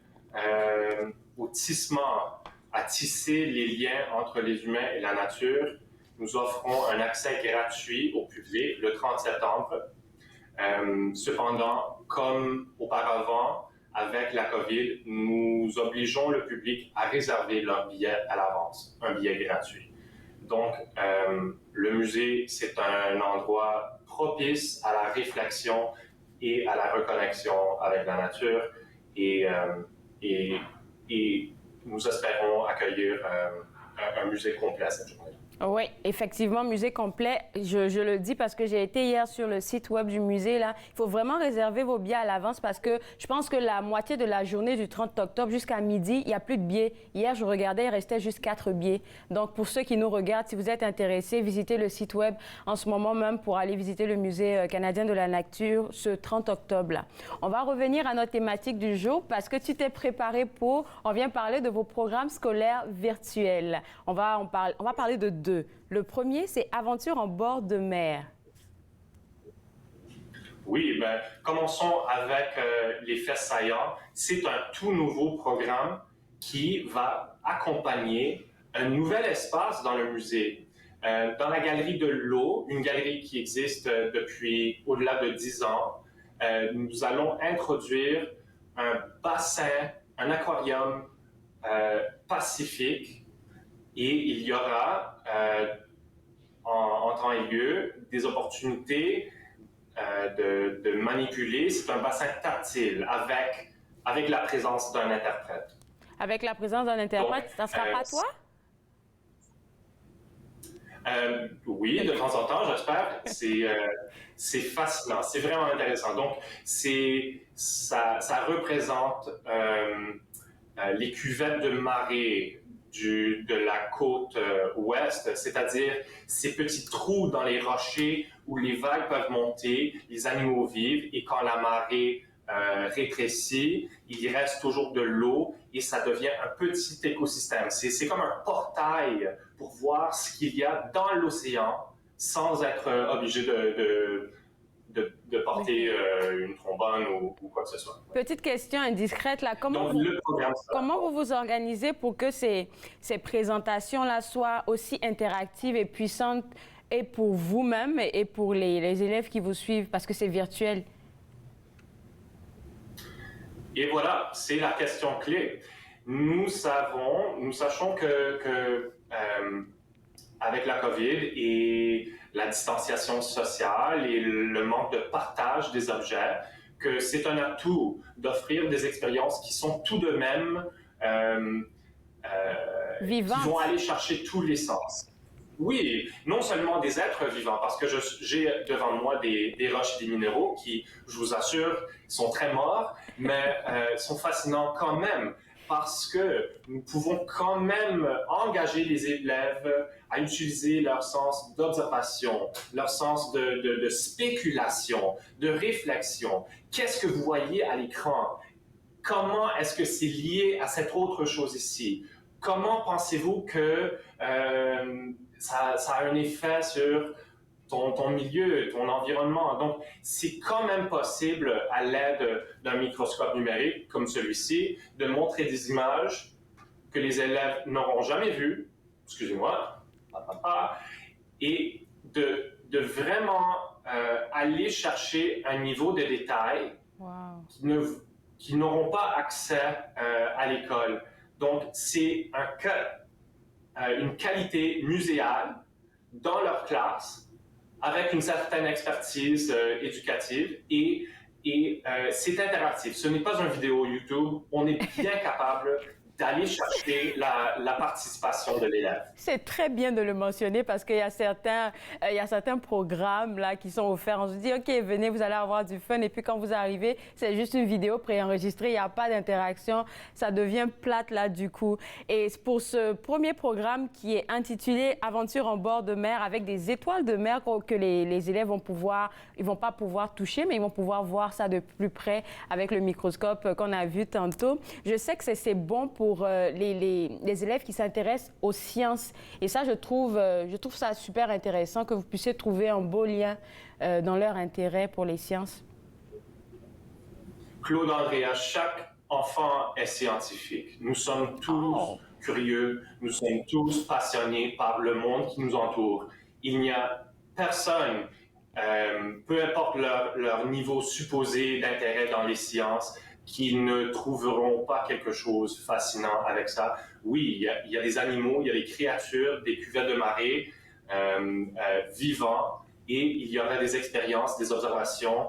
au tissement, à tisser les liens entre les humains et la nature, nous offrons un accès gratuit au public le 30 septembre. Cependant, comme auparavant, avec la COVID, nous obligeons le public à réserver leur billet à l'avance, un billet gratuit. Donc, le musée, c'est un endroit propice à la réflexion et à la reconnexion avec la nature et nous espérons accueillir un musée complet cette journée. Oui, effectivement, musée complet. Je le dis parce que j'ai été hier sur le site web du musée. Là, il faut vraiment réserver vos billets à l'avance parce que je pense que la moitié de la journée du 30 octobre jusqu'à midi, il n'y a plus de billets. Hier, je regardais, il restait juste 4 billets. Donc, pour ceux qui nous regardent, si vous êtes intéressés, visitez le site web en ce moment même pour aller visiter le musée canadien de la nature ce 30 octobre-là. On va revenir à notre thématique du jour parce que tu t'es préparé pour... On vient parler de vos programmes scolaires virtuels. On va parler de deux. Le premier, c'est Aventure en bord de mer. Oui, ben, commençons avec les faits saillants. C'est un tout nouveau programme qui va accompagner un nouvel espace dans le musée. Dans la galerie de l'eau, une galerie qui existe depuis au-delà de 10 ans, nous allons introduire un bassin, un aquarium pacifique. Et il y aura, en temps et lieu, des opportunités de manipuler. C'est un bassin tactile avec la présence d'un interprète. Avec la présence d'un interprète, donc, ça ne sera pas toi? Oui, de temps en temps, j'espère. C'est fascinant, c'est vraiment intéressant. Donc, ça représente les cuvettes de marée de la côte ouest, c'est-à-dire ces petits trous dans les rochers où les vagues peuvent monter, les animaux vivent, et quand la marée rétrécit, il reste toujours de l'eau et ça devient un petit écosystème. C'est comme un portail pour voir ce qu'il y a dans l'océan sans être obligé de porter une trombone ou quoi que ce soit. Petite question indiscrète, là. Comment vous vous organisez pour que ces présentations-là soient aussi interactives et puissantes et pour vous-même et pour les élèves qui vous suivent, parce que c'est virtuel? Et voilà, c'est la question clé. Nous sachons que avec la COVID et la distanciation sociale et le manque de partage des objets, que c'est un atout d'offrir des expériences qui sont tout de même vivantes, qui vont aller chercher tous les sens. Oui, non seulement des êtres vivants, parce que j'ai devant moi des roches et des minéraux qui, je vous assure, sont très morts, mais sont fascinants quand même, parce que nous pouvons quand même engager les élèves à utiliser leur sens d'observation, leur sens de spéculation, de réflexion. Qu'est-ce que vous voyez à l'écran? Comment est-ce que c'est lié à cette autre chose ici? Comment pensez-vous que ça a un effet sur ton milieu, ton environnement? Donc, c'est quand même possible, à l'aide d'un microscope numérique comme celui-ci, de montrer des images que les élèves n'auront jamais vues, excusez-moi, et de vraiment aller chercher un niveau de détail qui n'auront pas accès à l'école. Donc, c'est une qualité muséale dans leur classe avec une certaine expertise éducative et c'est interactif. Ce n'est pas une vidéo YouTube. On est bien capable d'aller chercher la participation de l'élève. C'est très bien de le mentionner parce qu'il y a certains programmes là, qui sont offerts. On se dit, OK, venez, vous allez avoir du fun. Et puis quand vous arrivez, c'est juste une vidéo préenregistrée. Il n'y a pas d'interaction. Ça devient plate là du coup. Et pour ce premier programme qui est intitulé Aventure en bord de mer avec des étoiles de mer que les élèves vont pas pouvoir toucher, mais ils vont pouvoir voir ça de plus près avec le microscope qu'on a vu tantôt. Je sais que c'est bon pour les élèves qui s'intéressent aux sciences. Et ça, je trouve ça super intéressant que vous puissiez trouver un beau lien dans leur intérêt pour les sciences. Claude Andrea, chaque enfant est scientifique. Nous sommes tous curieux, nous sommes tous passionnés par le monde qui nous entoure. Il n'y a personne, peu importe leur niveau supposé d'intérêt dans les sciences, qui ne trouveront pas quelque chose de fascinant avec ça. Oui, il y a des animaux, il y a des créatures, des cuvettes de marée vivants, et il y aura des expériences, des observations,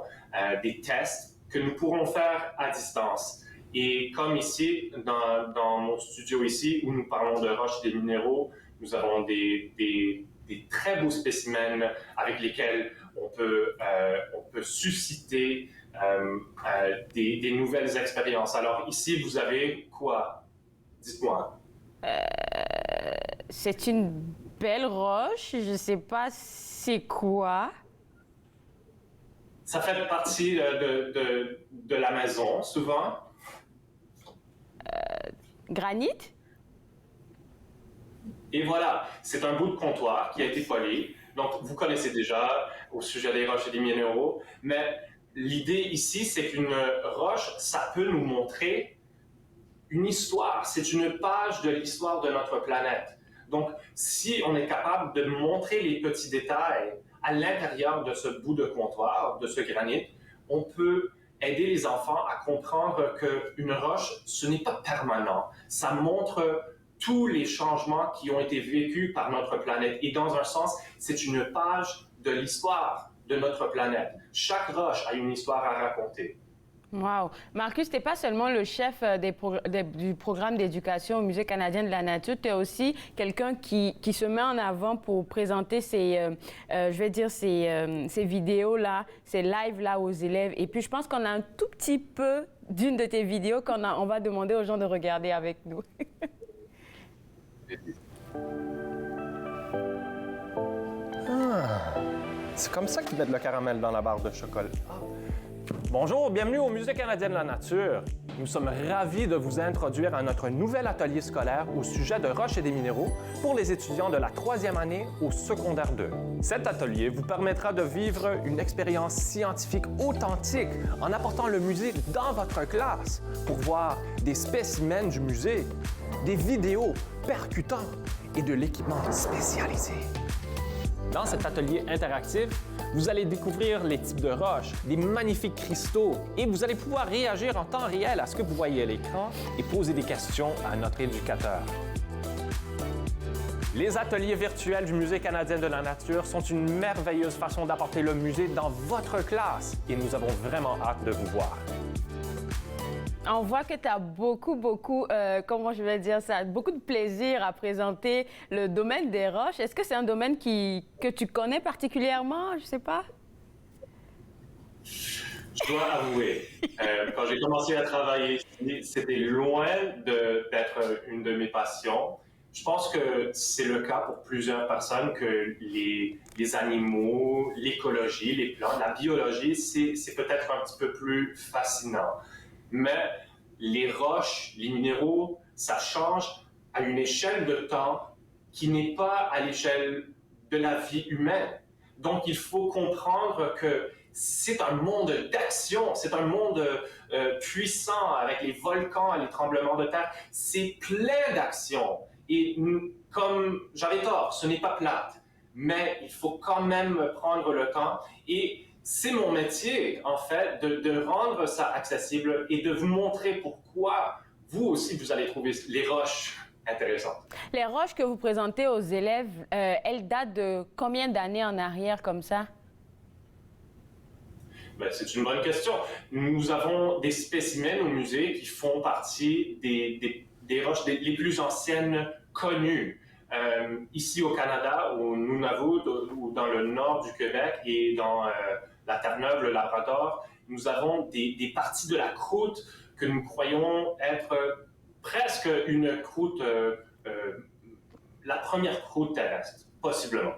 des tests que nous pourrons faire à distance. Et comme ici, dans mon studio ici, où nous parlons de roches et des minéraux, nous avons des très beaux spécimens avec lesquels on peut susciter des nouvelles expériences. Alors ici, vous avez quoi? Dites-moi. C'est une belle roche. Je ne sais pas c'est quoi. Ça fait partie de la maison, souvent. Granit? Et voilà, c'est un bout de comptoir qui a été collé. Donc, vous connaissez déjà au sujet des roches et des minéraux, mais l'idée ici, c'est qu'une roche, ça peut nous montrer une histoire. C'est une page de l'histoire de notre planète. Donc, si on est capable de montrer les petits détails à l'intérieur de ce bout de comptoir, de ce granit, on peut aider les enfants à comprendre qu'une roche, ce n'est pas permanent. Ça montre tous les changements qui ont été vécus par notre planète. Et dans un sens, c'est une page de l'histoire de notre planète. Chaque roche a une histoire à raconter. Wow. Marcus, tu n'es pas seulement le chef du programme d'éducation au Musée canadien de la nature, tu es aussi quelqu'un qui se met en avant pour présenter ces vidéos-là, ces lives-là aux élèves. Et puis, je pense qu'on a un tout petit peu d'une de tes vidéos on va demander aux gens de regarder avec nous. C'est comme ça qu'ils mettent le caramel dans la barre de chocolat. Bonjour, bienvenue au Musée canadien de la nature. Nous sommes ravis de vous introduire à notre nouvel atelier scolaire au sujet de roches et des minéraux pour les étudiants de la 3e année au secondaire 2. Cet atelier vous permettra de vivre une expérience scientifique authentique en apportant le musée dans votre classe pour voir des spécimens du musée, des vidéos percutantes et de l'équipement spécialisé. Dans cet atelier interactif, vous allez découvrir les types de roches, des magnifiques cristaux et vous allez pouvoir réagir en temps réel à ce que vous voyez à l'écran et poser des questions à notre éducateur. Les ateliers virtuels du Musée canadien de la nature sont une merveilleuse façon d'apporter le musée dans votre classe et nous avons vraiment hâte de vous voir. On voit que tu as beaucoup de plaisir à présenter le domaine des roches. Est-ce que c'est un domaine que tu connais particulièrement? Je ne sais pas. Je dois avouer, quand j'ai commencé à travailler ici, c'était loin d'être une de mes passions. Je pense que c'est le cas pour plusieurs personnes que les animaux, l'écologie, les plantes, la biologie, c'est peut-être un petit peu plus fascinant. Mais les roches, les minéraux, ça change à une échelle de temps qui n'est pas à l'échelle de la vie humaine. Donc, il faut comprendre que c'est un monde d'action, c'est un monde puissant avec les volcans, les tremblements de terre. C'est plein d'actions. Et comme j'avais tort, ce n'est pas plate, mais il faut quand même prendre le temps. Et c'est mon métier, en fait, de rendre ça accessible et de vous montrer pourquoi vous aussi, vous allez trouver les roches intéressantes. Les roches que vous présentez aux élèves, elles datent de combien d'années en arrière comme ça? Ben, c'est une bonne question. Nous avons des spécimens au musée qui font partie des roches les plus anciennes connues. Ici au Canada, au Nunavut, ou dans le nord du Québec et dans la Terre-Neuve, le Labrador, nous avons des parties de la croûte que nous croyons être presque une croûte, la première croûte terrestre, possiblement.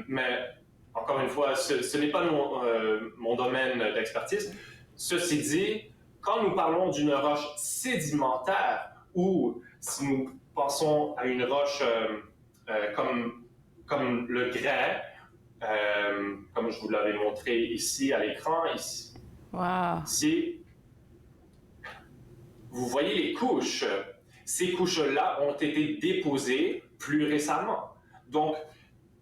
Mais encore une fois, ce n'est pas mon domaine d'expertise. Ceci dit, quand nous parlons d'une roche sédimentaire, ou si nous pensons à une roche comme le grès, comme je vous l'avais montré ici à l'écran, ici, vous voyez les couches. Ces couches-là ont été déposées plus récemment. Donc,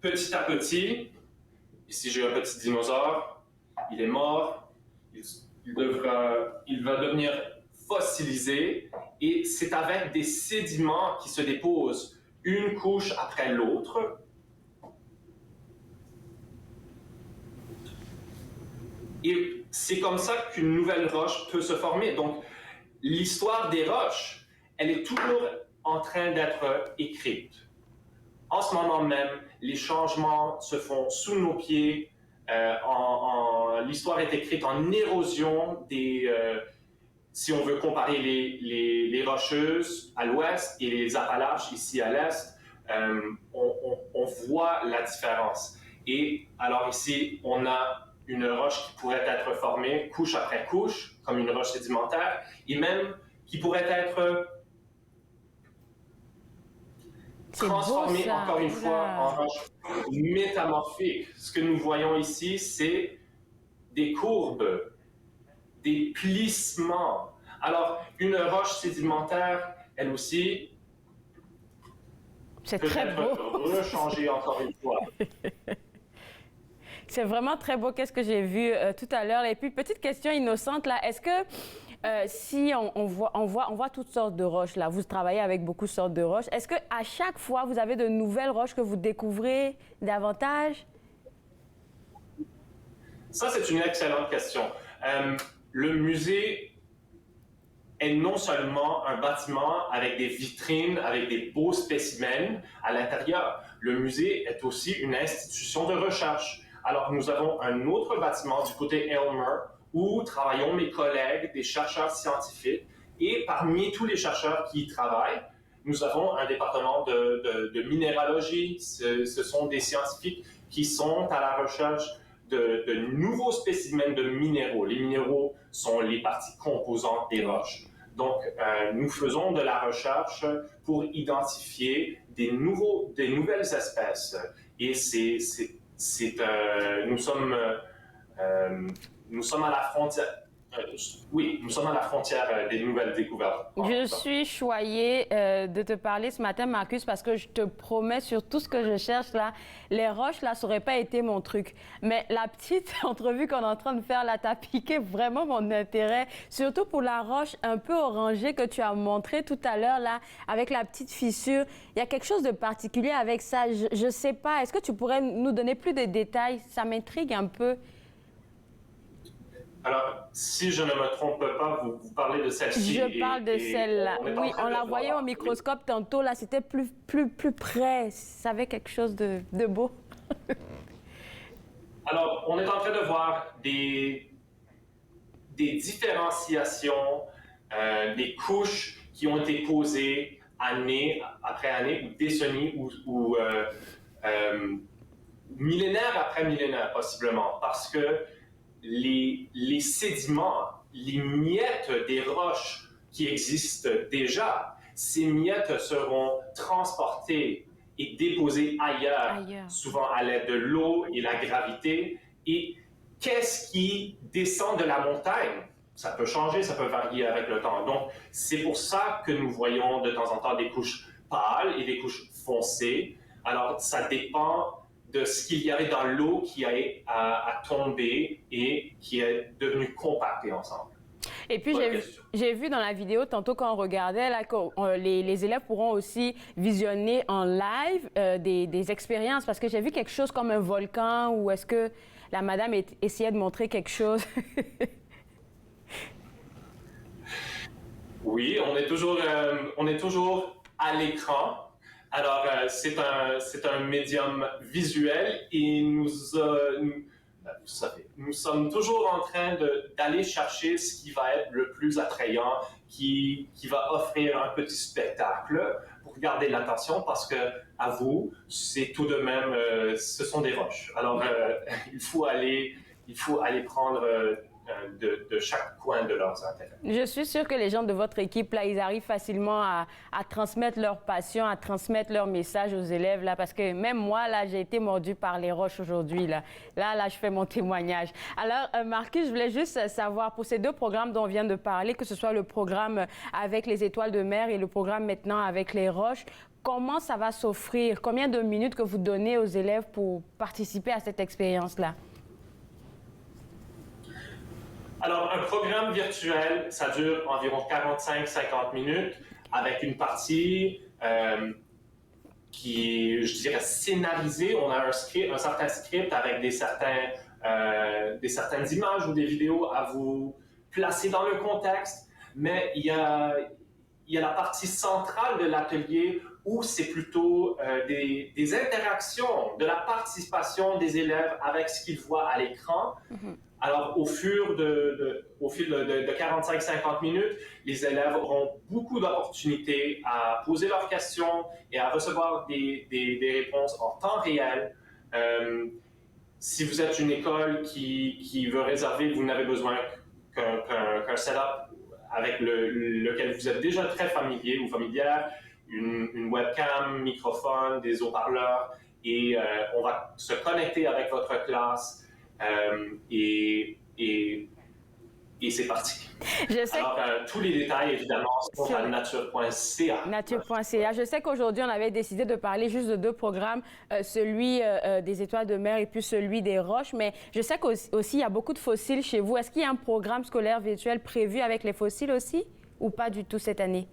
petit à petit, ici j'ai un petit dinosaure, il est mort, il va devenir fossilisé, et c'est avec des sédiments qui se déposent une couche après l'autre. Et c'est comme ça qu'une nouvelle roche peut se former. Donc, l'histoire des roches, elle est toujours en train d'être écrite. En ce moment même, les changements se font sous nos pieds. L'histoire est écrite en érosion si on veut comparer les Rocheuses à l'ouest et les Appalaches ici à l'est, on voit la différence. Et alors ici, on a une roche qui pourrait être formée couche après couche, comme une roche sédimentaire, et même qui pourrait être transformée encore une fois en roche métamorphique. Ce que nous voyons ici, c'est des courbes, des plissements. Alors, une roche sédimentaire, elle aussi, c'est peut très être beau. rechangée encore une fois. C'est vraiment très beau, qu'est-ce que j'ai vu tout à l'heure. Et puis, petite question innocente, là, est-ce que si on voit toutes sortes de roches, là, vous travaillez avec beaucoup de sortes de roches, est-ce qu'à chaque fois, vous avez de nouvelles roches que vous découvrez davantage? Ça, c'est une excellente question. Le musée est non seulement un bâtiment avec des vitrines, avec des beaux spécimens à l'intérieur, le musée est aussi une institution de recherche. Alors, nous avons un autre bâtiment du côté Aylmer où travaillons mes collègues, des chercheurs scientifiques. Et parmi tous les chercheurs qui y travaillent, nous avons un département de minéralogie. Ce sont des scientifiques qui sont à la recherche de nouveaux spécimens de minéraux. Les minéraux sont les parties composantes des roches. Donc, nous faisons de la recherche pour identifier des nouvelles espèces. Et nous sommes à la frontière. Oui, nous sommes à la frontière des nouvelles découvertes. Je suis choyée de te parler ce matin, Marcus, parce que je te promets, sur tout ce que je cherche là, les roches là, ça n'aurait pas été mon truc. Mais la petite entrevue qu'on est en train de faire là, t'as piqué vraiment mon intérêt, surtout pour la roche un peu orangée que tu as montrée tout à l'heure là, avec la petite fissure. Il y a quelque chose de particulier avec ça. Je sais pas. Est-ce que tu pourrais nous donner plus de détails? Ça m'intrigue un peu. Alors, si je ne me trompe pas, vous parlez de celle-ci. Je parle de celle-là. Oui, on la voyait au microscope tantôt. Là, c'était plus près. Ça avait quelque chose de beau. Alors, on est en train de voir des différenciations, des couches qui ont été posées année après année, ou décennies, ou millénaire après millénaire, possiblement, parce que les sédiments, les miettes des roches qui existent déjà, ces miettes seront transportées et déposées ailleurs, souvent à l'aide de l'eau et la gravité. Et qu'est-ce qui descend de la montagne? Ça peut changer, ça peut varier avec le temps. Donc, c'est pour ça que nous voyons de temps en temps des couches pâles et des couches foncées. Alors, ça dépend de ce qu'il y avait dans l'eau qui a tombé et qui est devenu compacté ensemble. Et puis, j'ai vu dans la vidéo, tantôt quand on regardait, là, que les élèves pourront aussi visionner en live des expériences, parce que j'ai vu quelque chose comme un volcan, ou est-ce que la madame essayait de montrer quelque chose? Oui, on est toujours à l'écran. Alors, c'est un médium visuel et vous savez, nous sommes toujours en train d'aller chercher ce qui va être le plus attrayant, qui va offrir un petit spectacle pour garder l'attention, parce que, à vous, c'est tout de même, ce sont des roches. Alors, il faut aller prendre de chaque coin de leurs intérêts. Je suis sûre que les gens de votre équipe, là, ils arrivent facilement à transmettre leur passion, à transmettre leur message aux élèves, là, parce que même moi, là, j'ai été mordue par les roches aujourd'hui, là. Là, je fais mon témoignage. Alors, Marcus, je voulais juste savoir, pour ces deux programmes dont on vient de parler, que ce soit le programme avec les étoiles de mer et le programme maintenant avec les roches, comment ça va s'offrir? Combien de minutes que vous donnez aux élèves pour participer à cette expérience-là? Alors, un programme virtuel, ça dure environ 45-50 minutes, avec une partie qui est, je dirais, scénarisée. On a un certain script avec des certaines images ou des vidéos à vous placer dans le contexte, mais il y a la partie centrale de l'atelier où c'est plutôt des interactions, de la participation des élèves avec ce qu'ils voient à l'écran. Alors, au fil de 45-50 minutes, les élèves auront beaucoup d'opportunités à poser leurs questions et à recevoir des réponses en temps réel. Si vous êtes une école qui veut réserver, vous n'avez besoin qu'un setup avec lequel vous êtes déjà très familier ou familière, une webcam, microphone, des haut-parleurs, et on va se connecter avec votre classe. Et c'est parti. Alors, tous les détails, évidemment, sont à nature.ca. Nature.ca. Je sais qu'aujourd'hui, on avait décidé de parler juste de deux programmes, celui des étoiles de mer et puis celui des roches, mais je sais qu'aussi, il y a beaucoup de fossiles chez vous. Est-ce qu'il y a un programme scolaire virtuel prévu avec les fossiles aussi, ou pas du tout cette année?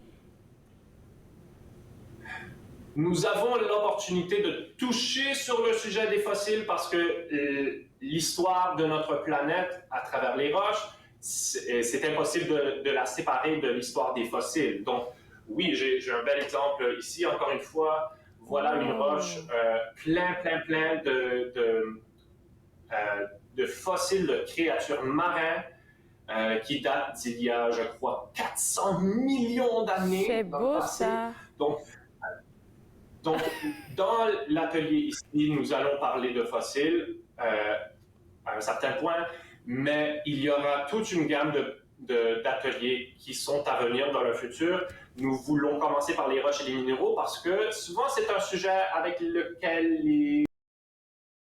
Nous avons l'opportunité de toucher sur le sujet des fossiles parce que l'histoire de notre planète à travers les roches, c'est impossible de la séparer de l'histoire des fossiles. Donc, oui, j'ai un bel exemple ici, encore une fois. Voilà une roche plein de fossiles de créatures marines qui datent d'il y a, je crois, 400 millions d'années. C'est beau, ça. Donc, dans l'atelier ici, nous allons parler de fossiles à un certain point, mais il y aura toute une gamme d'ateliers qui sont à venir dans le futur. Nous voulons commencer par les roches et les minéraux parce que souvent, c'est un sujet avec lequel les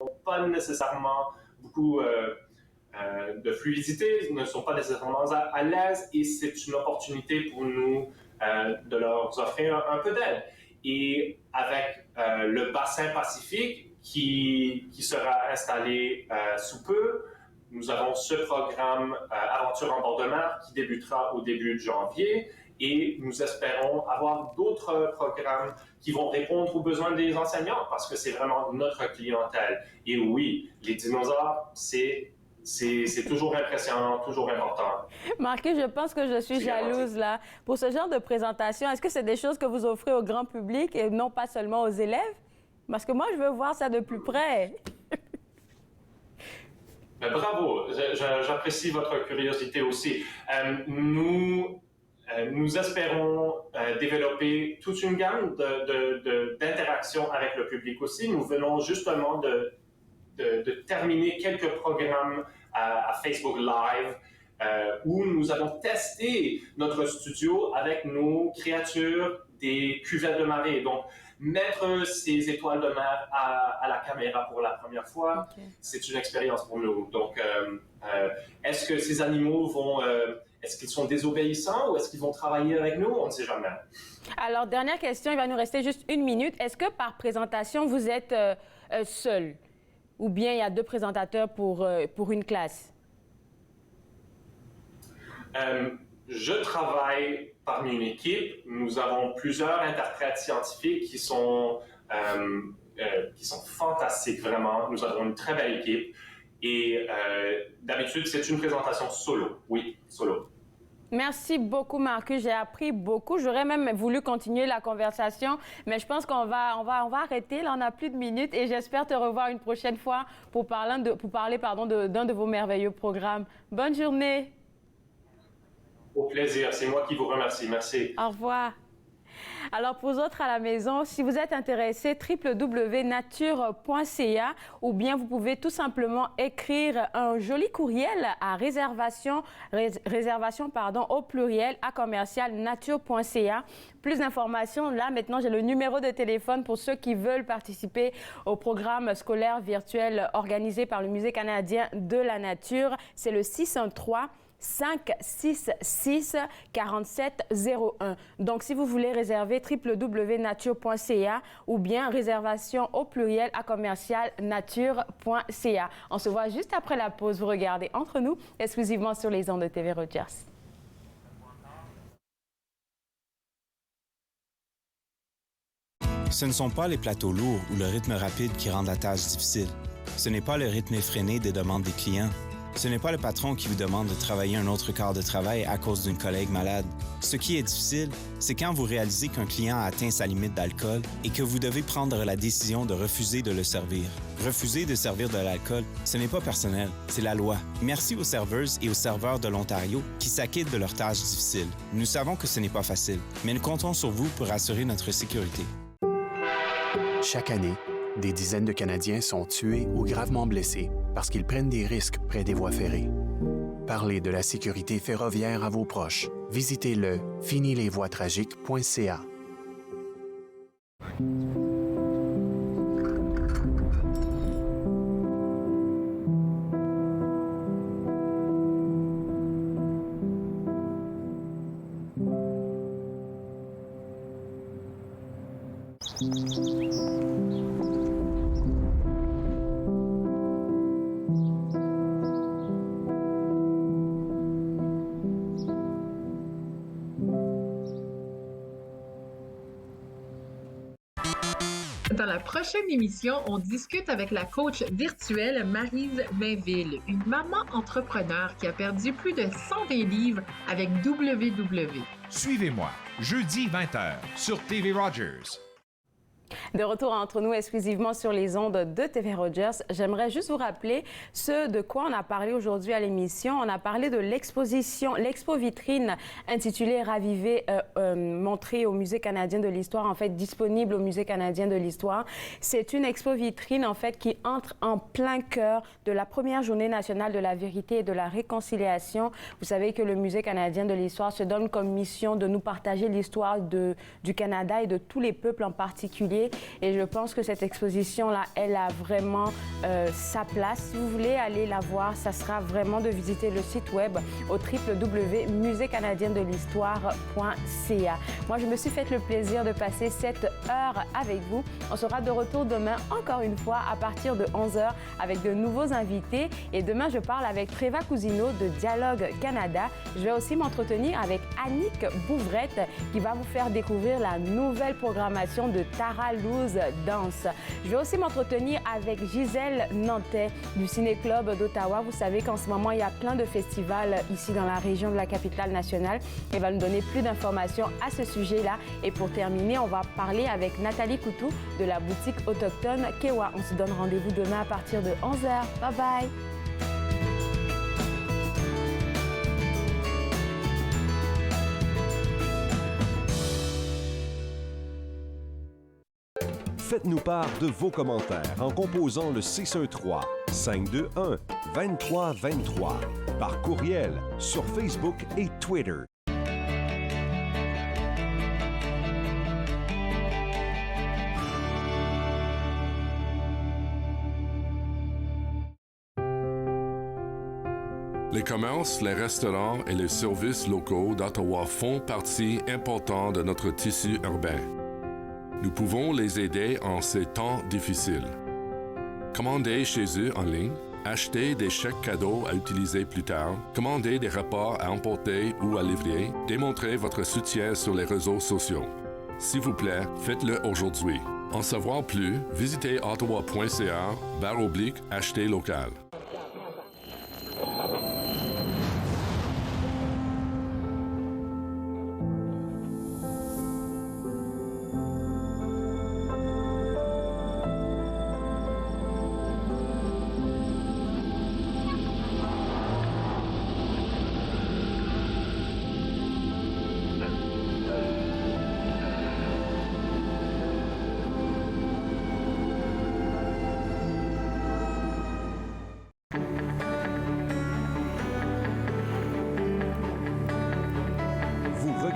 n'ont pas nécessairement beaucoup de fluidité, ne sont pas nécessairement à l'aise, et c'est une opportunité pour nous de leur offrir un peu d'aide. Et avec le bassin Pacifique qui sera installé sous peu, nous avons ce programme Aventure en bord de mer qui débutera au début de janvier, et nous espérons avoir d'autres programmes qui vont répondre aux besoins des enseignants parce que c'est vraiment notre clientèle. Et oui, les dinosaures, c'est toujours impressionnant, toujours important. Marcus, je pense que je suis jalouse là. Pour ce genre de présentation, est-ce que c'est des choses que vous offrez au grand public et non pas seulement aux élèves? Parce que moi, je veux voir ça de plus près. Bravo, j'apprécie votre curiosité aussi. Nous espérons développer toute une gamme d'interactions avec le public aussi. Nous venons justement de terminer quelques programmes à Facebook Live où nous avons testé notre studio avec nos créatures des cuvettes de marée. Donc, mettre ces étoiles de mer à la caméra pour la première fois, c'est une expérience pour nous. Donc, est-ce que ces animaux est-ce qu'ils sont désobéissants ou est-ce qu'ils vont travailler avec nous? On ne sait jamais. Alors, dernière question, il va nous rester juste 1 minute. Est-ce que par présentation, vous êtes seul? Ou bien il y a 2 présentateurs pour une classe? Je travaille parmi une équipe. Nous avons plusieurs interprètes scientifiques qui sont fantastiques, vraiment. Nous avons une très belle équipe. Et d'habitude, c'est une présentation solo. Oui, solo. Merci beaucoup, Marcus. J'ai appris beaucoup. J'aurais même voulu continuer la conversation, mais je pense qu'on va arrêter. Là, on n'a plus de minutes et j'espère te revoir une prochaine fois pour parler d'un de vos merveilleux programmes. Bonne journée. Au plaisir. C'est moi qui vous remercie. Merci. Au revoir. Alors, pour vous autres à la maison, si vous êtes intéressés, www.nature.ca ou bien vous pouvez tout simplement écrire un joli courriel à réservation au pluriel à commercial-nature.ca. Plus d'informations, là maintenant j'ai le numéro de téléphone pour ceux qui veulent participer au programme scolaire virtuel organisé par le Musée canadien de la nature. C'est le 613-566-4701. Donc, si vous voulez réserver, www.nature.ca ou bien réservation au pluriel à commercial-nature.ca. On se voit juste après la pause. Vous regardez Entre nous, exclusivement sur les ondes de TV Rogers. Ce ne sont pas les plateaux lourds ou le rythme rapide qui rendent la tâche difficile. Ce n'est pas le rythme effréné des demandes des clients. Ce n'est pas le patron qui vous demande de travailler un autre quart de travail à cause d'une collègue malade. Ce qui est difficile, c'est quand vous réalisez qu'un client a atteint sa limite d'alcool et que vous devez prendre la décision de refuser de le servir. Refuser de servir de l'alcool, ce n'est pas personnel, c'est la loi. Merci aux serveuses et aux serveurs de l'Ontario qui s'acquittent de leurs tâches difficiles. Nous savons que ce n'est pas facile, mais nous comptons sur vous pour assurer notre sécurité. Chaque année, des dizaines de Canadiens sont tués ou gravement blessés parce qu'ils prennent des risques près des voies ferrées. Parlez de la sécurité ferroviaire à vos proches. Visitez le finilesvoiestragiques.ca. Dans la prochaine émission, on discute avec la coach virtuelle Maryse Mainville, une maman entrepreneur qui a perdu plus de 120 livres avec WW. Suivez-moi, jeudi 20h sur TV Rogers. De retour entre nous exclusivement sur les ondes de TV Rogers, j'aimerais juste vous rappeler ce de quoi on a parlé aujourd'hui à l'émission. On a parlé de l'exposition, l'expo-vitrine intitulée Raviver, montrée au Musée canadien de l'Histoire, en fait disponible au Musée canadien de l'Histoire. C'est une expo-vitrine en fait qui entre en plein cœur de la première journée nationale de la vérité et de la réconciliation. Vous savez que le Musée canadien de l'Histoire se donne comme mission de nous partager l'histoire du Canada et de tous les peuples en particulier. Et je pense que cette exposition-là, elle a vraiment sa place. Si vous voulez aller la voir, ça sera vraiment de visiter le site web au www.museecanadiendelhistoire.ca. Moi, je me suis fait le plaisir de passer cette heure avec vous. On sera de retour demain, encore une fois, à partir de 11h avec de nouveaux invités. Et demain, je parle avec Tréva Cousineau de Dialogue Canada. Je vais aussi m'entretenir avec Annick Bouvrette qui va vous faire découvrir la nouvelle programmation de Tara Loose Danse. Je vais aussi m'entretenir avec Gisèle Nantais du Ciné-Club d'Ottawa. Vous savez qu'en ce moment, il y a plein de festivals ici dans la région de la capitale nationale. Elle va nous donner plus d'informations à ce sujet-là. Et pour terminer, on va parler avec Nathalie Coutou de la boutique autochtone Kewa. On se donne rendez-vous demain à partir de 11h. Bye bye! Faites-nous part de vos commentaires en composant le 613-521-2323 par courriel sur Facebook et Twitter. Les commerces, les restaurants et les services locaux d'Ottawa font partie importante de notre tissu urbain. Nous pouvons les aider en ces temps difficiles. Commandez chez eux en ligne, Achetez des chèques cadeaux à utiliser plus tard, commandez des repas à emporter ou à livrer, démontrez votre soutien sur les réseaux sociaux. S'il vous plaît, faites-le aujourd'hui. En savoir plus, visitez ottawa.ca/acheter local.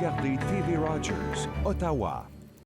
Regardez TV Rogers, Ottawa.